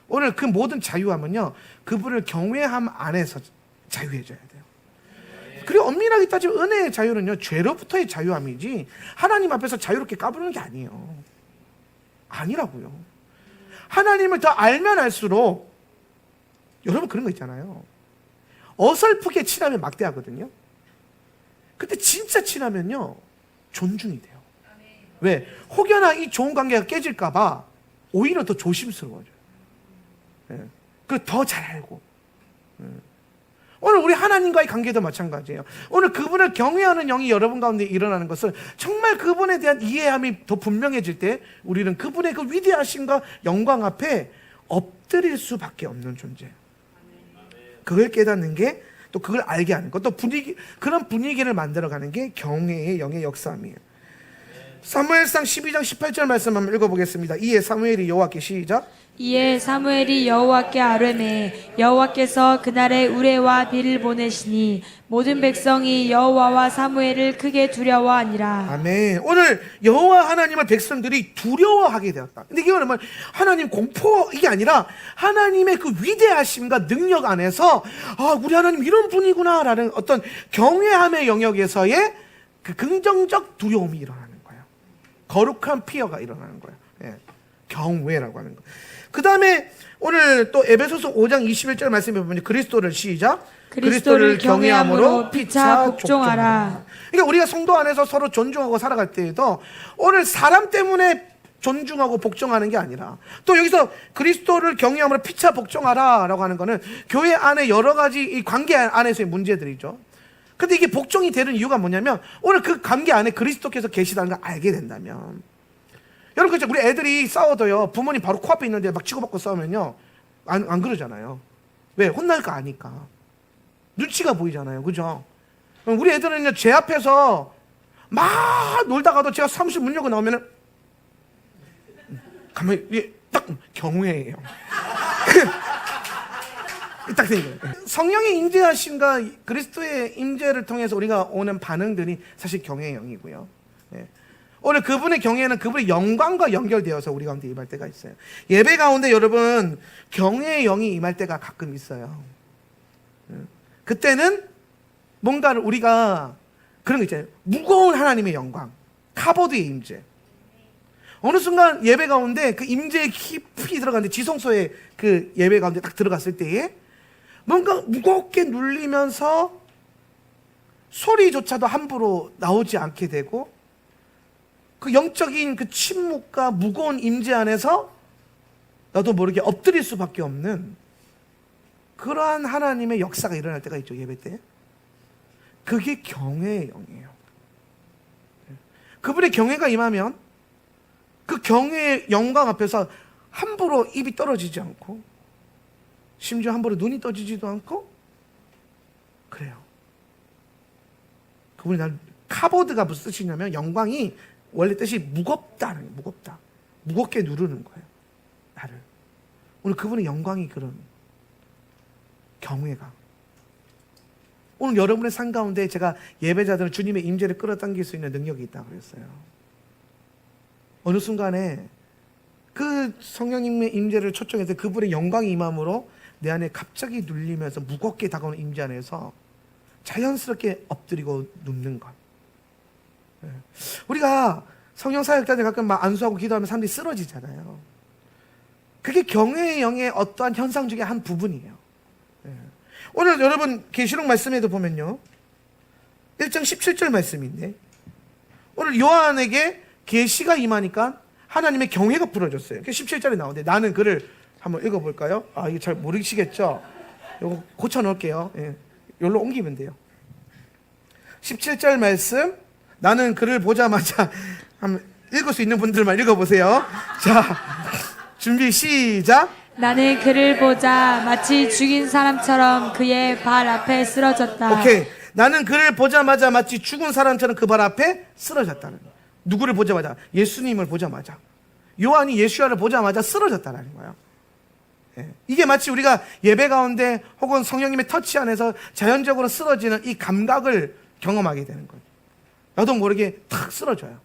오늘 그 모든 자유함은요, 그분을 경외함 안에서 자유해져야 돼요. 그리고 엄밀하게 따지면 은혜의 자유는요, 죄로부터의 자유함이지 하나님 앞에서 자유롭게 까부르는 게 아니에요. 아니라고요. 하나님을 더 알면 알수록, 여러분 그런 거 있잖아요. 어설프게 친하면 막대하거든요. 근데 진짜 친하면요, 존중이 돼요. 왜? 혹여나 이 좋은 관계가 깨질까 봐 오히려 더 조심스러워져요. 그리고 더 잘 알고. 오늘 우리 하나님과의 관계도 마찬가지예요. 오늘 그분을 경외하는 영이 여러분 가운데 일어나는 것은 정말 그분에 대한 이해함이 더 분명해질 때 우리는 그분의 그 위대하심과 영광 앞에 엎드릴 수밖에 없는 존재예요. 그걸 깨닫는 게, 또 그걸 알게 하는 것, 또 그런 분위기를 만들어가는 게 경외의 영의 역사함이에요. 사무엘상 12장 18절 말씀 한번 읽어보겠습니다. 이에 사무엘이 여호와께, 시작. 이에 사무엘이 여호와께 아뢰매 여호와께서 그날에 우레와 비를 보내시니 모든 백성이 여호와와 사무엘을 크게 두려워하니라. 아멘. 오늘 여호와 하나님을 백성들이 두려워하게 되었다. 근데 이거는 뭐 하나님 공포 이게 아니라 하나님의 그 위대하심과 능력 안에서, 아, 우리 하나님 이런 분이구나라는 어떤 경외함의 영역에서의 그 긍정적 두려움이 일어나는 거예요. 거룩한 피어가 일어나는 거예요. 경외라고 하는 거. 그 다음에 오늘 또 에베소서 5장 21절 말씀에 보면 그리스도를 시작. 그리스도를 경외함으로 피차 복종하라. 그러니까 우리가 성도 안에서 서로 존중하고 살아갈 때에도 오늘 사람 때문에 존중하고 복종하는 게 아니라 또 여기서 그리스도를 경외함으로 피차 복종하라라고 하는 거는 교회 안에 여러 가지 이 관계 안에서의 문제들이죠. 근데 이게 복종이 되는 이유가 뭐냐면 오늘 그 관계 안에 그리스도께서 계시다는 걸 알게 된다면, 여러분 그렇죠? 우리 애들이 싸워도요 부모님 바로 코앞에 있는데 막 치고받고 싸우면요 안 그러잖아요. 왜? 혼날 거 아니까. 눈치가 보이잖아요. 그죠? 우리 애들은요 제 앞에서 막 놀다가도 제가 사무실 문 열고 나오면은 가만히 이게 딱 경외예요. 딱 되는 거예요. 성령의 임재하심과 그리스도의 임재를 통해서 우리가 오는 반응들이 사실 경외의 영이고요. 네. 오늘 그분의 경외는 그분의 영광과 연결되어서 우리 가운데 임할 때가 있어요. 예배 가운데 여러분 경외의 영이 임할 때가 가끔 있어요. 그때는 뭔가를 우리가 그런 거 있잖아요. 무거운 하나님의 영광, 카보드의 임재. 어느 순간 예배 가운데 그 임재에 깊이 들어갔는데 지성소에 그 예배 가운데 딱 들어갔을 때에 뭔가 무겁게 눌리면서 소리조차도 함부로 나오지 않게 되고 그 영적인 그 침묵과 무거운 임재 안에서 나도 모르게 엎드릴 수밖에 없는 그러한 하나님의 역사가 일어날 때가 있죠. 예배 때. 그게 경외의 영이에요. 그분의 경외가 임하면 그 경외의 영광 앞에서 함부로 입이 떨어지지 않고 심지어 함부로 눈이 떠지지도 않고 그래요. 그분이 날 카보드가 무슨 뜻이냐면 영광이 원래 뜻이 무겁다는 거예요. 무겁다. 무겁게 누르는 거예요. 나를. 오늘 그분의 영광이 그런 경외가. 오늘 여러분의 삶 가운데 제가 예배자들은 주님의 임재를 끌어당길 수 있는 능력이 있다고 그랬어요. 어느 순간에 그 성령님의 임재를 초청해서 그분의 영광이 임함으로 내 안에 갑자기 눌리면서 무겁게 다가오는 임재 안에서 자연스럽게 엎드리고 눕는 것. 우리가 성령 사역자들 가끔 막 안수하고 기도하면 사람들이 쓰러지잖아요. 그게 경외의 영의 어떠한 현상 중에 한 부분이에요. 오늘 여러분 계시록 말씀에도 보면요 1장 17절 말씀인데 오늘 요한에게 계시가 임하니까 하나님의 경외가 부러졌어요. 17절에 나오는데 나는 그를 한번 읽어볼까요? 아 이거 잘 모르시겠죠? 이거 고쳐놓을게요. 예. 여기로 옮기면 돼요. 17절 말씀 나는 그를 보자마자 한번 읽을 수 있는 분들만 읽어보세요. 자 준비 시작. 나는 그를 보자 마치 죽인 사람처럼 그의 발 앞에 쓰러졌다. 오케이. 나는 그를 보자마자 마치 죽은 사람처럼 그 발 앞에 쓰러졌다는 거예요. 누구를 보자마자? 예수님을 보자마자. 요한이 예수야를 보자마자 쓰러졌다는 거예요. 예. 이게 마치 우리가 예배 가운데 혹은 성령님의 터치 안에서 자연적으로 쓰러지는 이 감각을 경험하게 되는 거예요. 나도 모르게 탁 쓰러져요.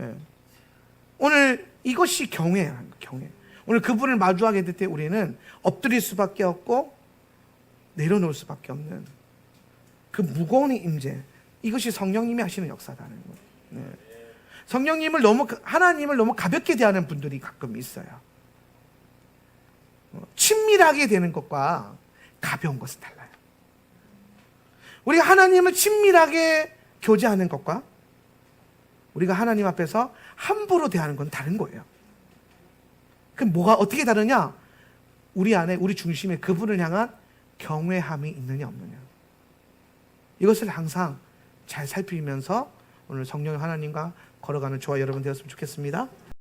예. 오늘 이것이 경외라는 거예요. 경외. 오늘 그분을 마주하게 될 때 우리는 엎드릴 수밖에 없고 내려놓을 수밖에 없는 그 무거운 임재, 이것이 성령님이 하시는 역사라는 거예요. 네. 성령님을 하나님을 너무 가볍게 대하는 분들이 가끔 있어요. 친밀하게 되는 것과 가벼운 것은 달라요. 우리가 하나님을 친밀하게 교제하는 것과 우리가 하나님 앞에서 함부로 대하는 건 다른 거예요. 그럼 뭐가 어떻게 다르냐? 우리 안에 우리 중심에 그분을 향한 경외함이 있느냐 없느냐. 이것을 항상 잘 살피면서 오늘 성령 하나님과 걸어가는 저와 여러분 되었으면 좋겠습니다.